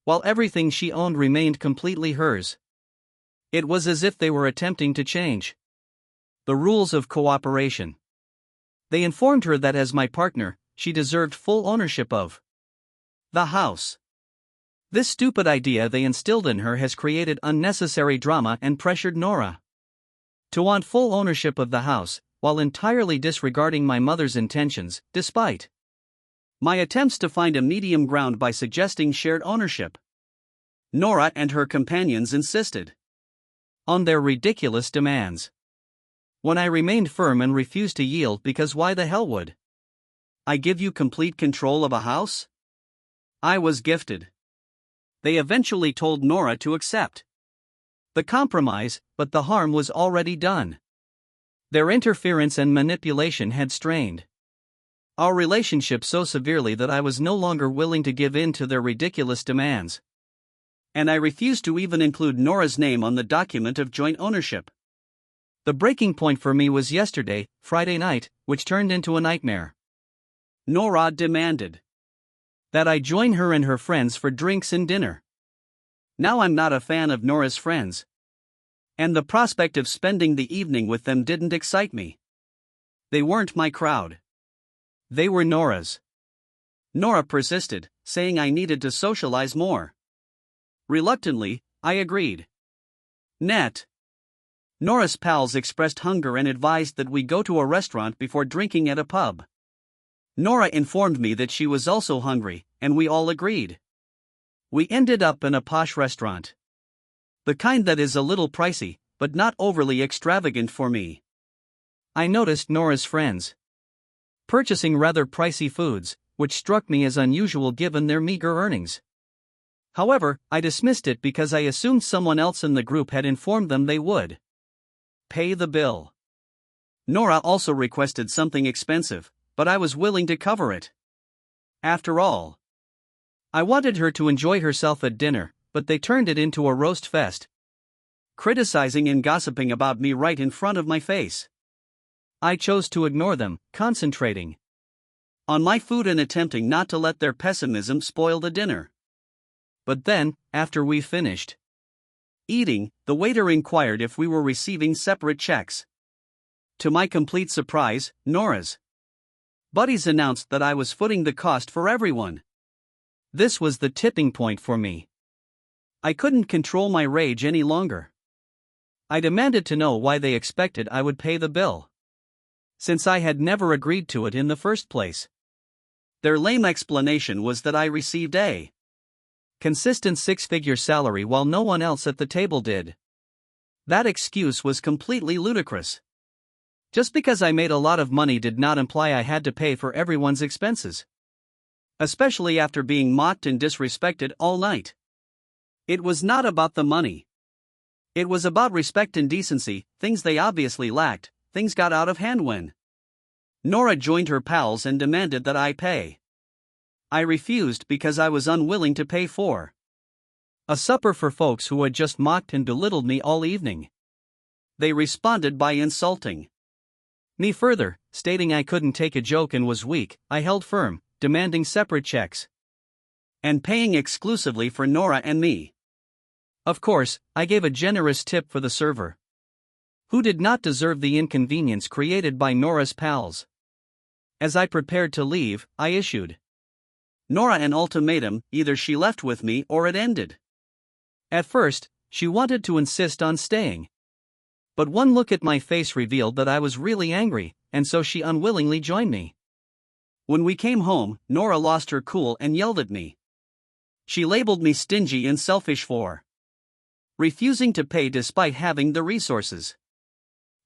while everything she owned remained completely hers. It was as if they were attempting to change the rules of cooperation. They informed her that as my partner, she deserved full ownership of the house. This stupid idea they instilled in her has created unnecessary drama and pressured Nora to want full ownership of the house, while entirely disregarding my mother's intentions, despite my attempts to find a medium ground by suggesting shared ownership. Nora and her companions insisted on their ridiculous demands, when I remained firm and refused to yield because why the hell would I give you complete control of a house? I was gifted. They eventually told Nora to accept the compromise, but the harm was already done. Their interference and manipulation had strained our relationship so severely that I was no longer willing to give in to their ridiculous demands. And I refused to even include Nora's name on the document of joint ownership. The breaking point for me was yesterday, Friday night, which turned into a nightmare. Nora demanded that I join her and her friends for drinks and dinner. Now I'm not a fan of Nora's friends, and the prospect of spending the evening with them didn't excite me. They weren't my crowd. They were Nora's. Nora persisted, saying I needed to socialize more. Reluctantly, I agreed. Nora's pals expressed hunger and advised that we go to a restaurant before drinking at a pub. Nora informed me that she was also hungry, and we all agreed. We ended up in a posh restaurant. The kind that is a little pricey, but not overly extravagant for me. I noticed Nora's friends purchasing rather pricey foods, which struck me as unusual given their meager earnings. However, I dismissed it because I assumed someone else in the group had informed them they would pay the bill. Nora also requested something expensive, but I was willing to cover it. After all, I wanted her to enjoy herself at dinner, but they turned it into a roast fest, criticizing and gossiping about me right in front of my face. I chose to ignore them, concentrating on my food and attempting not to let their pessimism spoil the dinner. But then, after we finished eating, the waiter inquired if we were receiving separate checks. To my complete surprise, Nora's buddies announced that I was footing the cost for everyone. This was the tipping point for me. I couldn't control my rage any longer. I demanded to know why they expected I would pay the bill, since I had never agreed to it in the first place. Their lame explanation was that I received a consistent six-figure salary while no one else at the table did. That excuse was completely ludicrous. Just because I made a lot of money did not imply I had to pay for everyone's expenses, especially after being mocked and disrespected all night. It was not about the money. It was about respect and decency, things they obviously lacked. Things got out of hand when Nora joined her pals and demanded that I pay. I refused because I was unwilling to pay for a supper for folks who had just mocked and belittled me all evening. They responded by insulting me further, stating I couldn't take a joke and was weak. I held firm, demanding separate checks and paying exclusively for Nora and me. Of course, I gave a generous tip for the server, who did not deserve the inconvenience created by Nora's pals. As I prepared to leave, I issued Nora an ultimatum: either she left with me or it ended. At first, She wanted to insist on staying. But one look at my face revealed that I was really angry, and so she unwillingly joined me. When we came home, Nora lost her cool and yelled at me. She labeled me stingy and selfish for refusing to pay despite having the resources.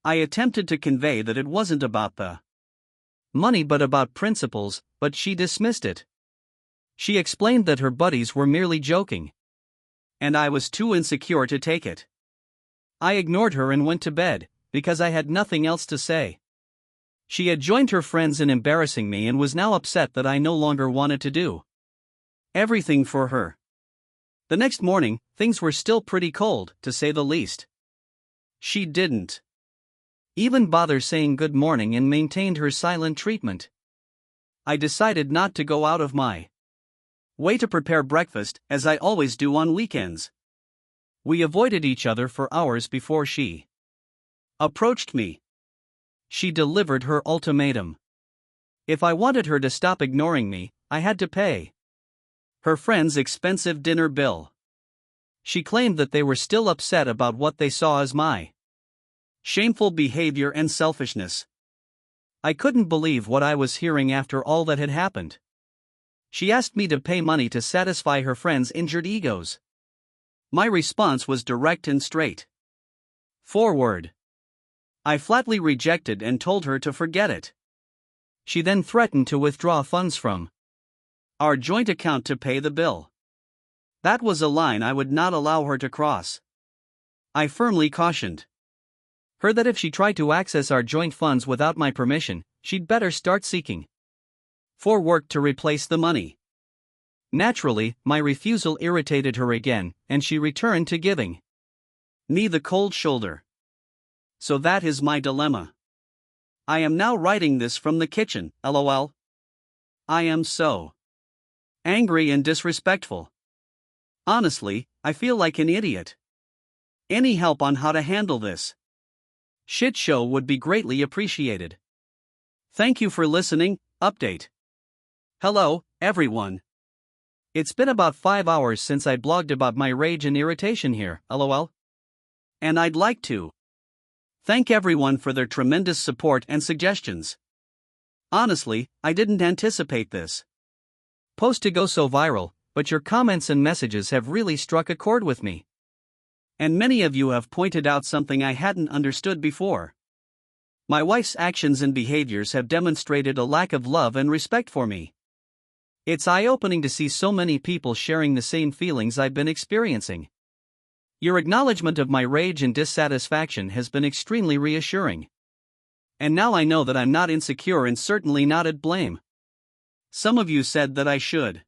I attempted to convey that it wasn't about the money but about principles, but she dismissed it. She explained that her buddies were merely joking, and I was too insecure to take it. I ignored her and went to bed, because I had nothing else to say. She had joined her friends in embarrassing me and was now upset that I no longer wanted to do everything for her. The next morning, things were still pretty cold, to say the least. She didn't even bother saying good morning and maintained her silent treatment. I decided not to go out of my way to prepare breakfast, as I always do on weekends. We avoided each other for hours before she approached me. She delivered her ultimatum. If I wanted her to stop ignoring me, I had to pay her friend's expensive dinner bill. She claimed that they were still upset about what they saw as my shameful behavior and selfishness. I couldn't believe what I was hearing after all that had happened. She asked me to pay money to satisfy her friends' injured egos. My response was direct and straight forward. I flatly rejected and told her to forget it. She then threatened to withdraw funds from our joint account to pay the bill. That was a line I would not allow her to cross. I firmly cautioned her that if she tried to access our joint funds without my permission, she'd better start seeking for work to replace the money. Naturally, my refusal irritated her again, and she returned to giving me the cold shoulder. So that is my dilemma. I am now writing this from the kitchen, lol. I am so angry and disrespectful. Honestly, I feel like an idiot. Any help on how to handle this shit show would be greatly appreciated. Thank you for listening. Update. Hello, everyone. It's been about 5 hours since I blogged about my rage and irritation here, lol. And I'd like to thank everyone for their tremendous support and suggestions. Honestly, I didn't anticipate this post to go so viral, but your comments and messages have really struck a chord with me. And many of you have pointed out something I hadn't understood before. My wife's actions and behaviors have demonstrated a lack of love and respect for me. It's eye-opening to see so many people sharing the same feelings I've been experiencing. Your acknowledgement of my rage and dissatisfaction has been extremely reassuring. And now I know that I'm not insecure and certainly not at blame. Some of you said that I should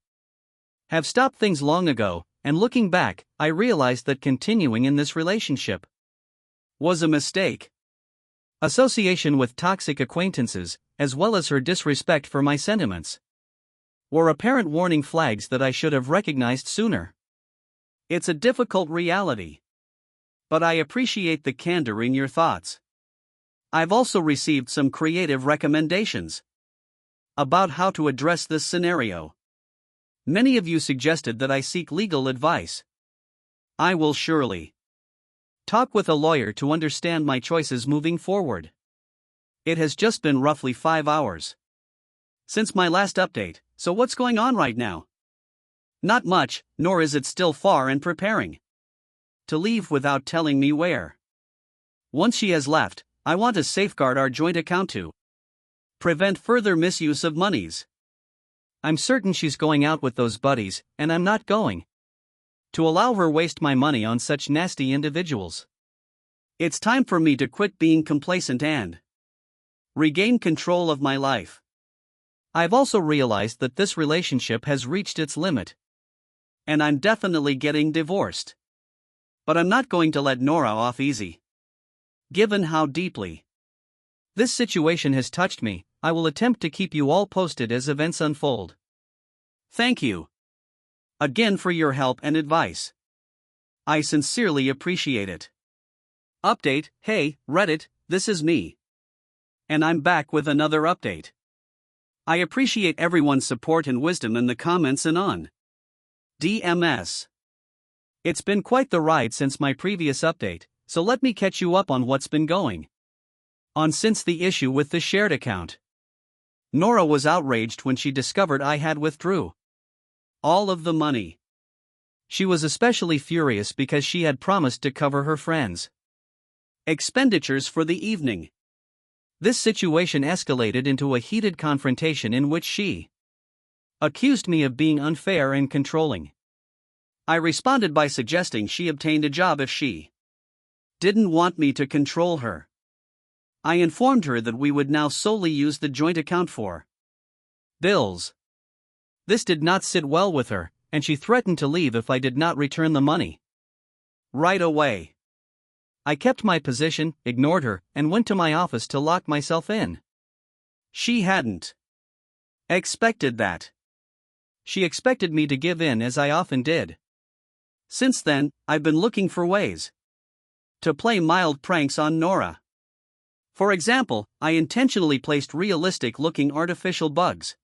have stopped things long ago, and looking back, I realized that continuing in this relationship was a mistake. Association with toxic acquaintances, as well as her disrespect for my sentiments, were apparent warning flags that I should have recognized sooner. It's a difficult reality, but I appreciate the candor in your thoughts. I've also received some creative recommendations about how to address this scenario. Many of you suggested that I seek legal advice. I will surely talk with a lawyer to understand my choices moving forward. It has just been roughly 5 hours since my last update, so what's going on right now? Not much, nor is it still far and preparing to leave without telling me where. Once she has left, I want to safeguard our joint account to prevent further misuse of monies. I'm certain she's going out with those buddies, and I'm not going to allow her waste my money on such nasty individuals. It's time for me to quit being complacent and regain control of my life. I've also realized that this relationship has reached its limit, and I'm definitely getting divorced. But I'm not going to let Nora off easy. Given how deeply this situation has touched me, I will attempt to keep you all posted as events unfold. Thank you again for your help and advice. I sincerely appreciate it. Update. Hey, Reddit, this is me. And I'm back with another update. I appreciate everyone's support and wisdom in the comments and on DMS. It's been quite the ride since my previous update, so let me catch you up on what's been going on since the issue with the shared account. Nora was outraged when she discovered I had withdrew all of the money. She was especially furious because she had promised to cover her friends' expenditures for the evening. This situation escalated into a heated confrontation in which she accused me of being unfair and controlling. I responded by suggesting she obtained a job if she didn't want me to control her. I informed her that we would now solely use the joint account for bills. This did not sit well with her, and she threatened to leave if I did not return the money right away. I kept my position, ignored her, and went to my office to lock myself in. She hadn't expected that. She expected me to give in, as I often did. Since then, I've been looking for ways to play mild pranks on Nora. For example, I intentionally placed realistic-looking artificial bugs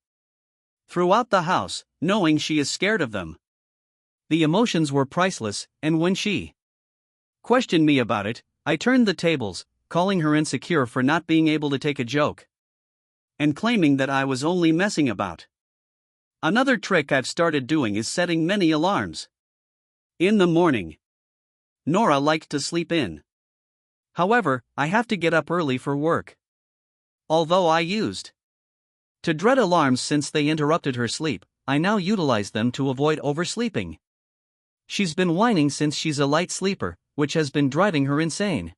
throughout the house, knowing she is scared of them. The emotions were priceless, and when she questioned me about it, I turned the tables, calling her insecure for not being able to take a joke and claiming that I was only messing about. Another trick I've started doing is setting many alarms in the morning. Nora liked to sleep in. However, I have to get up early for work. Although I used to dread alarms since they interrupted her sleep, I now utilize them to avoid oversleeping. She's been whining since she's a light sleeper, which has been driving her insane.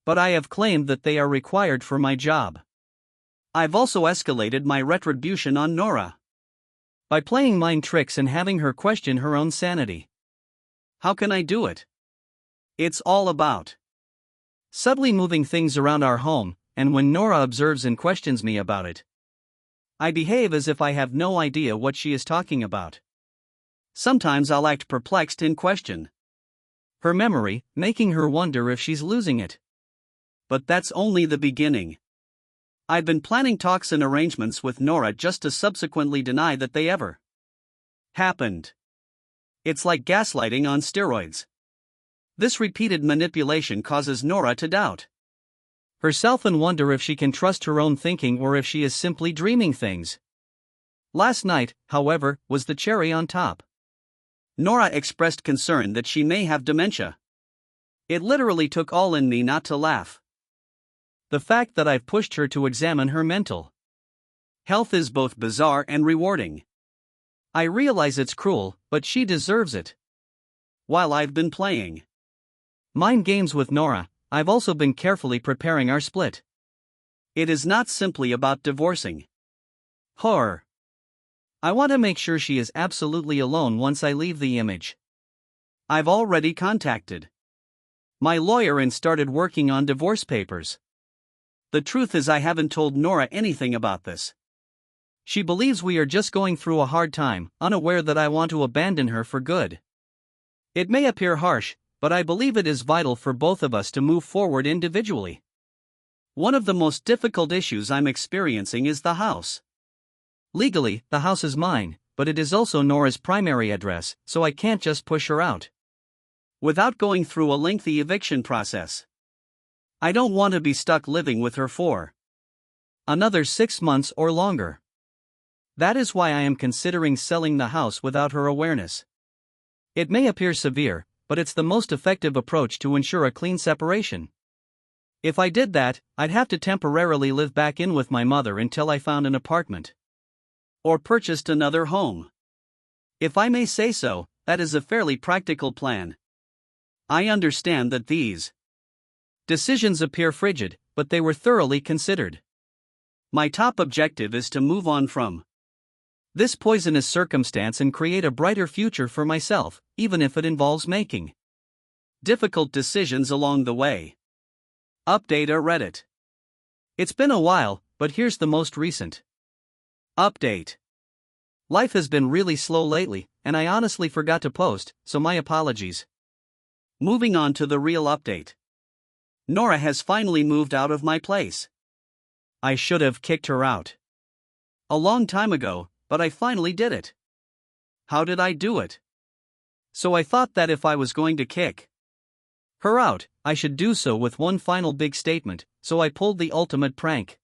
But I have claimed that they are required for my job. I've also escalated my retribution on Nora by playing mind tricks and having her question her own sanity. How can I do it? It's all about subtly moving things around our home, and when Nora observes and questions me about it, I behave as if I have no idea what she is talking about. Sometimes I'll act perplexed and question her memory, making her wonder if she's losing it. But that's only the beginning. I've been planning talks and arrangements with Nora just to subsequently deny that they ever happened. It's like gaslighting on steroids. This repeated manipulation causes Nora to doubt herself and wonder if she can trust her own thinking or if she is simply dreaming things. Last night, however, was the cherry on top. Nora expressed concern that she may have dementia. It literally took all in me not to laugh. The fact that I've pushed her to examine her mental health is both bizarre and rewarding. I realize it's cruel, but she deserves it. While I've been playing mind games with Nora, I've also been carefully preparing our split. It is not simply about divorcing her. I want to make sure she is absolutely alone once I leave the image. I've already contacted my lawyer and started working on divorce papers. The truth is, I haven't told Nora anything about this. She believes we are just going through a hard time, unaware that I want to abandon her for good. It may appear harsh, but I believe it is vital for both of us to move forward individually. One of the most difficult issues I'm experiencing is the house. Legally, the house is mine, but it is also Nora's primary address, so I can't just push her out without going through a lengthy eviction process. I don't want to be stuck living with her for another 6 months or longer. That is why I am considering selling the house without her awareness. It may appear severe, but it's the most effective approach to ensure a clean separation. If I did that, I'd have to temporarily live back in with my mother until I found an apartment or purchased another home. If I may say so, that is a fairly practical plan. I understand that these decisions appear frigid, but they were thoroughly considered. My top objective is to move on from this poisonous circumstance and create a brighter future for myself, even if it involves making difficult decisions along the way. Update or Reddit. It's been a while, but here's the most recent update. Life has been really slow lately, and I honestly forgot to post, so my apologies. Moving on to the real update. Nora has finally moved out of my place. I should have kicked her out a long time ago, but I finally did it. How did I do it? So I thought that if I was going to kick her out, I should do so with one final big statement, so I pulled the ultimate prank.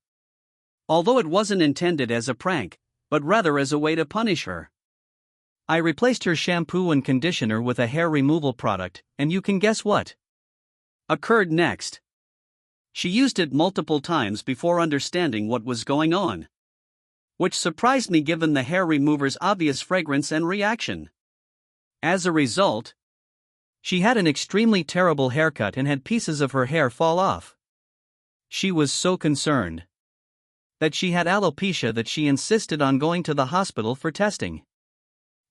Although it wasn't intended as a prank, but rather as a way to punish her. I replaced her shampoo and conditioner with a hair removal product, and you can guess what occurred next. She used it multiple times before understanding what was going on, which surprised me given the hair remover's obvious fragrance and reaction. As a result, she had an extremely terrible haircut and had pieces of her hair fall off. She was so concerned that she had alopecia that she insisted on going to the hospital for testing.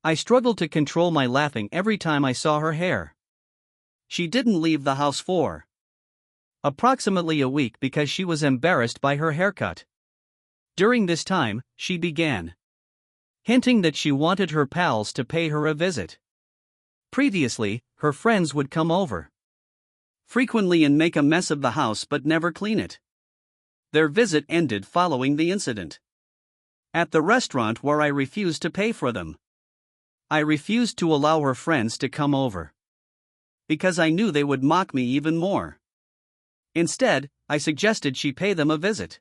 I struggled to control my laughing every time I saw her hair. She didn't leave the house for approximately a week because she was embarrassed by her haircut. During this time, she began hinting that she wanted her pals to pay her a visit. Previously, her friends would come over frequently and make a mess of the house but never clean it. Their visit ended following the incident at the restaurant where I refused to pay for them. I refused to allow her friends to come over because I knew they would mock me even more. Instead, I suggested she pay them a visit.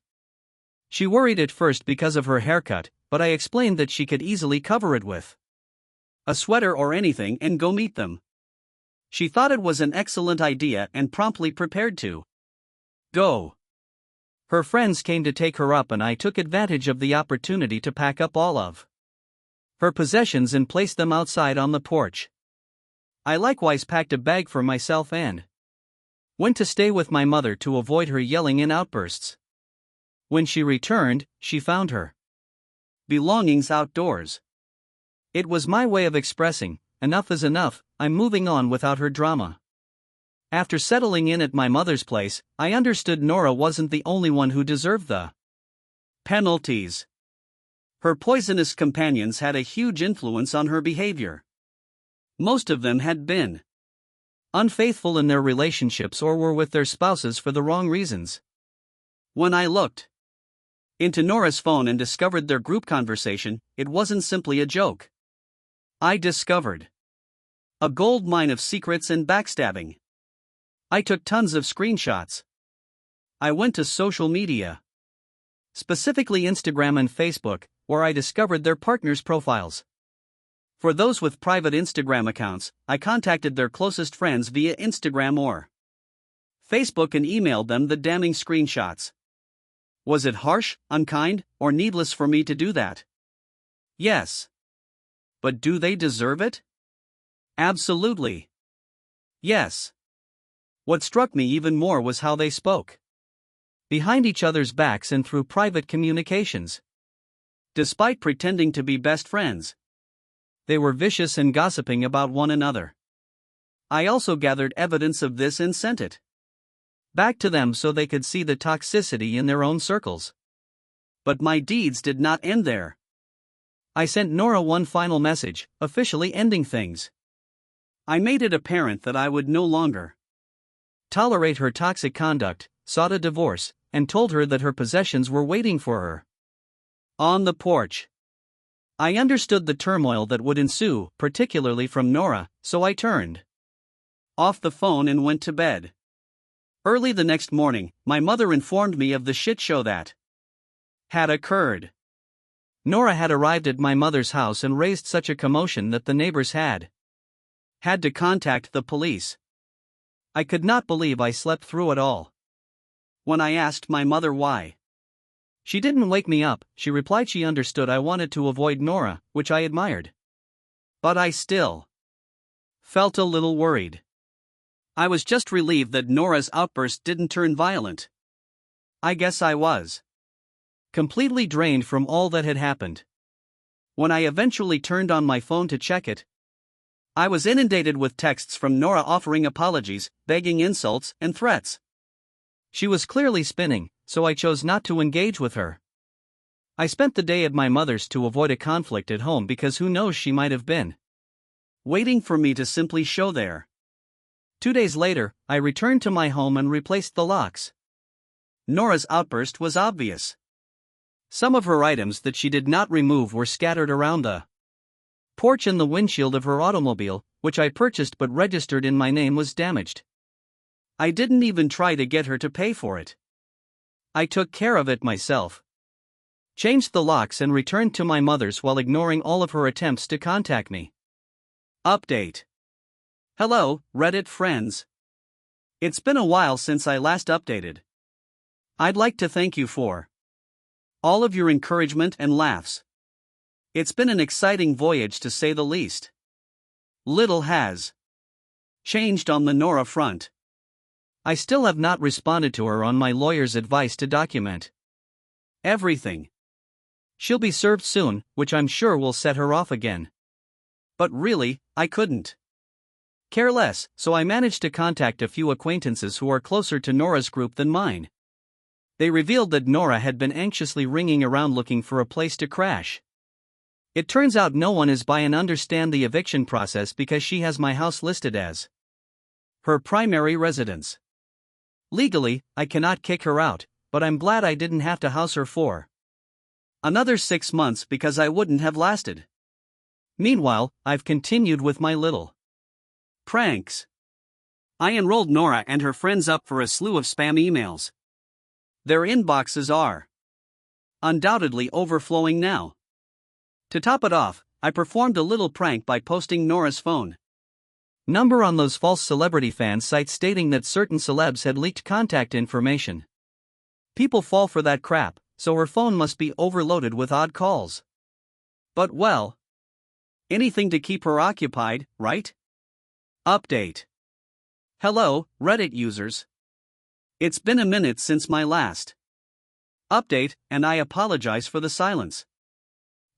She worried at first because of her haircut, but I explained that she could easily cover it with a sweater or anything and go meet them. She thought it was an excellent idea and promptly prepared to go. Her friends came to take her up and I took advantage of the opportunity to pack up all of her possessions and placed them outside on the porch. I likewise packed a bag for myself and went to stay with my mother to avoid her yelling and outbursts. When she returned, she found her belongings outdoors. It was my way of expressing, enough is enough, I'm moving on without her drama. After settling in at my mother's place, I understood Nora wasn't the only one who deserved the penalties. Her poisonous companions had a huge influence on her behavior. Most of them had been unfaithful in their relationships or were with their spouses for the wrong reasons. When I looked into Nora's phone and discovered their group conversation, it wasn't simply a joke. I discovered a gold mine of secrets and backstabbing. I took tons of screenshots. I went to social media, specifically Instagram and Facebook, where I discovered their partners' profiles. For those with private Instagram accounts, I contacted their closest friends via Instagram or Facebook and emailed them the damning screenshots. Was it harsh, unkind, or needless for me to do that? Yes. But do they deserve it? Absolutely. Yes. What struck me even more was how they spoke behind each other's backs and through private communications. Despite pretending to be best friends, they were vicious and gossiping about one another. I also gathered evidence of this and sent it back to them so they could see the toxicity in their own circles. But my deeds did not end there. I sent Nora one final message, officially ending things. I made it apparent that I would no longer tolerate her toxic conduct, sought a divorce, and told her that her possessions were waiting for her on the porch. I understood the turmoil that would ensue, particularly from Nora, so I turned off the phone and went to bed. Early the next morning, my mother informed me of the shit show that had occurred. Nora had arrived at my mother's house and raised such a commotion that the neighbors had to contact the police. I could not believe I slept through it all. When I asked my mother why she didn't wake me up, she replied she understood I wanted to avoid Nora, which I admired. But I still felt a little worried. I was just relieved that Nora's outburst didn't turn violent. I guess I was completely drained from all that had happened. When I eventually turned on my phone to check it, I was inundated with texts from Nora offering apologies, begging insults, and threats. She was clearly spinning, so I chose not to engage with her. I spent the day at my mother's to avoid a conflict at home because who knows, she might have been waiting for me to simply show there. 2 days later, I returned to my home and replaced the locks. Nora's outburst was obvious. Some of her items that she did not remove were scattered around the porch and the windshield of her automobile, which I purchased but registered in my name, was damaged. I didn't even try to get her to pay for it. I took care of it myself. Changed the locks and returned to my mother's while ignoring all of her attempts to contact me. Update. Hello, Reddit friends. It's been a while since I last updated. I'd like to thank you for all of your encouragement and laughs. It's been an exciting voyage to say the least. Little has changed on the Nora front. I still have not responded to her on my lawyer's advice to document everything. She'll be served soon, which I'm sure will set her off again. But really, I couldn't care less, so I managed to contact a few acquaintances who are closer to Nora's group than mine. They revealed that Nora had been anxiously ringing around looking for a place to crash. It turns out no one is by and understand the eviction process because she has my house listed as her primary residence. Legally, I cannot kick her out, but I'm glad I didn't have to house her for another 6 months because I wouldn't have lasted. Meanwhile, I've continued with my little pranks. I enrolled Nora and her friends up for a slew of spam emails. Their inboxes are undoubtedly overflowing now. To top it off, I performed a little prank by posting Nora's phone number on those false celebrity fan sites stating that certain celebs had leaked contact information. People fall for that crap, so her phone must be overloaded with odd calls. But well, anything to keep her occupied, right? Update. Hello, Reddit users. It's been a minute since my last update, and I apologize for the silence.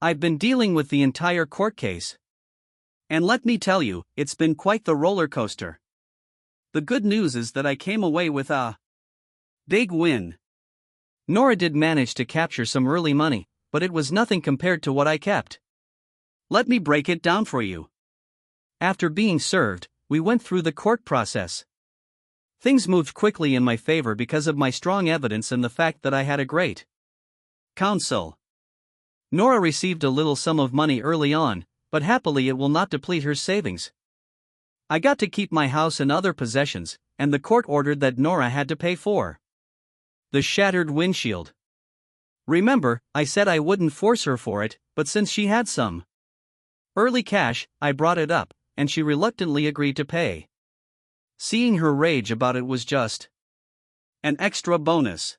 I've been dealing with the entire court case. And let me tell you, it's been quite the roller coaster. The good news is that I came away with a big win. Nora did manage to capture some early money, but it was nothing compared to what I kept. Let me break it down for you. After being served, we went through the court process. Things moved quickly in my favor because of my strong evidence and the fact that I had a great counsel. Nora received a little sum of money early on, but happily it will not deplete her savings. I got to keep my house and other possessions, and the court ordered that Nora had to pay for the shattered windshield. Remember, I said I wouldn't force her for it, but since she had some early cash, I brought it up, and she reluctantly agreed to pay. Seeing her rage about it was just an extra bonus.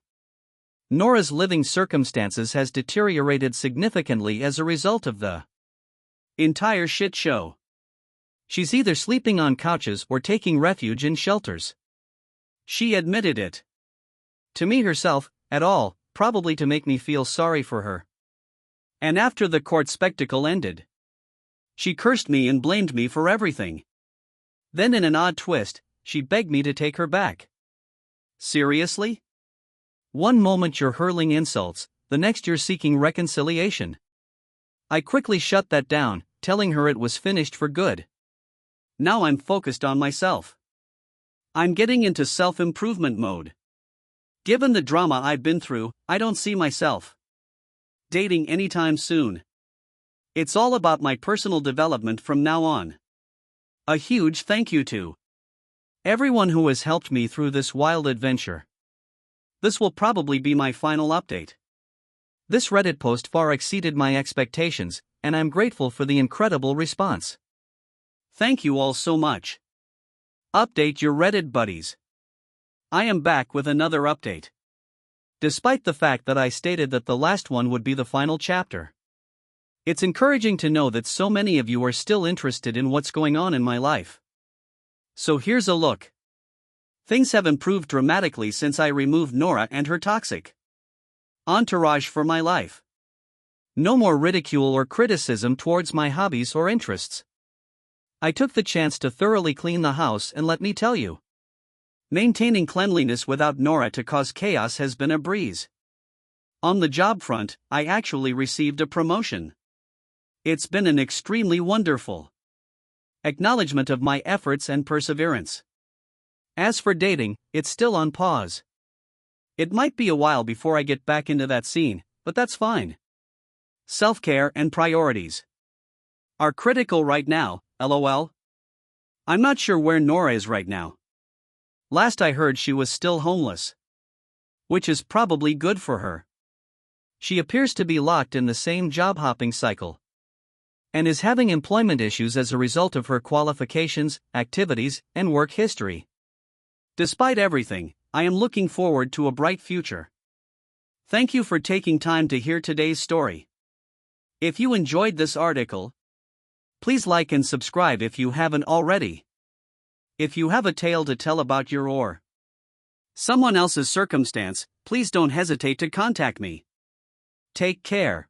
Nora's living circumstances has deteriorated significantly as a result of the entire shit show. She's either sleeping on couches or taking refuge in shelters. She admitted it to me herself, at all, probably to make me feel sorry for her. And after the court spectacle ended, she cursed me and blamed me for everything. Then in an odd twist, she begged me to take her back. Seriously? One moment you're hurling insults, the next you're seeking reconciliation. I quickly shut that down, telling her it was finished for good. Now I'm focused on myself. I'm getting into self-improvement mode. Given the drama I've been through, I don't see myself dating anytime soon. It's all about my personal development from now on. A huge thank you to everyone who has helped me through this wild adventure. This will probably be my final update. This Reddit post far exceeded my expectations, and I'm grateful for the incredible response. Thank you all so much. Update your Reddit buddies. I am back with another update. Despite the fact that I stated that the last one would be the final chapter. It's encouraging to know that so many of you are still interested in what's going on in my life. So here's a look. Things have improved dramatically since I removed Nora and her toxic entourage for my life. No more ridicule or criticism towards my hobbies or interests. I took the chance to thoroughly clean the house, and let me tell you, maintaining cleanliness without Nora to cause chaos has been a breeze. On the job front, I actually received a promotion. It's been an extremely wonderful acknowledgement of my efforts and perseverance. As for dating, it's still on pause. It might be a while before I get back into that scene, but that's fine. Self-care and priorities are critical right now, lol. I'm not sure where Nora is right now. Last I heard she was still homeless. Which is probably good for her. She appears to be locked in the same job hopping cycle. And is having employment issues as a result of her qualifications, activities, and work history. Despite everything, I am looking forward to a bright future. Thank you for taking time to hear today's story. If you enjoyed this article, please like and subscribe if you haven't already. If you have a tale to tell about your or someone else's circumstance, please don't hesitate to contact me. Take care.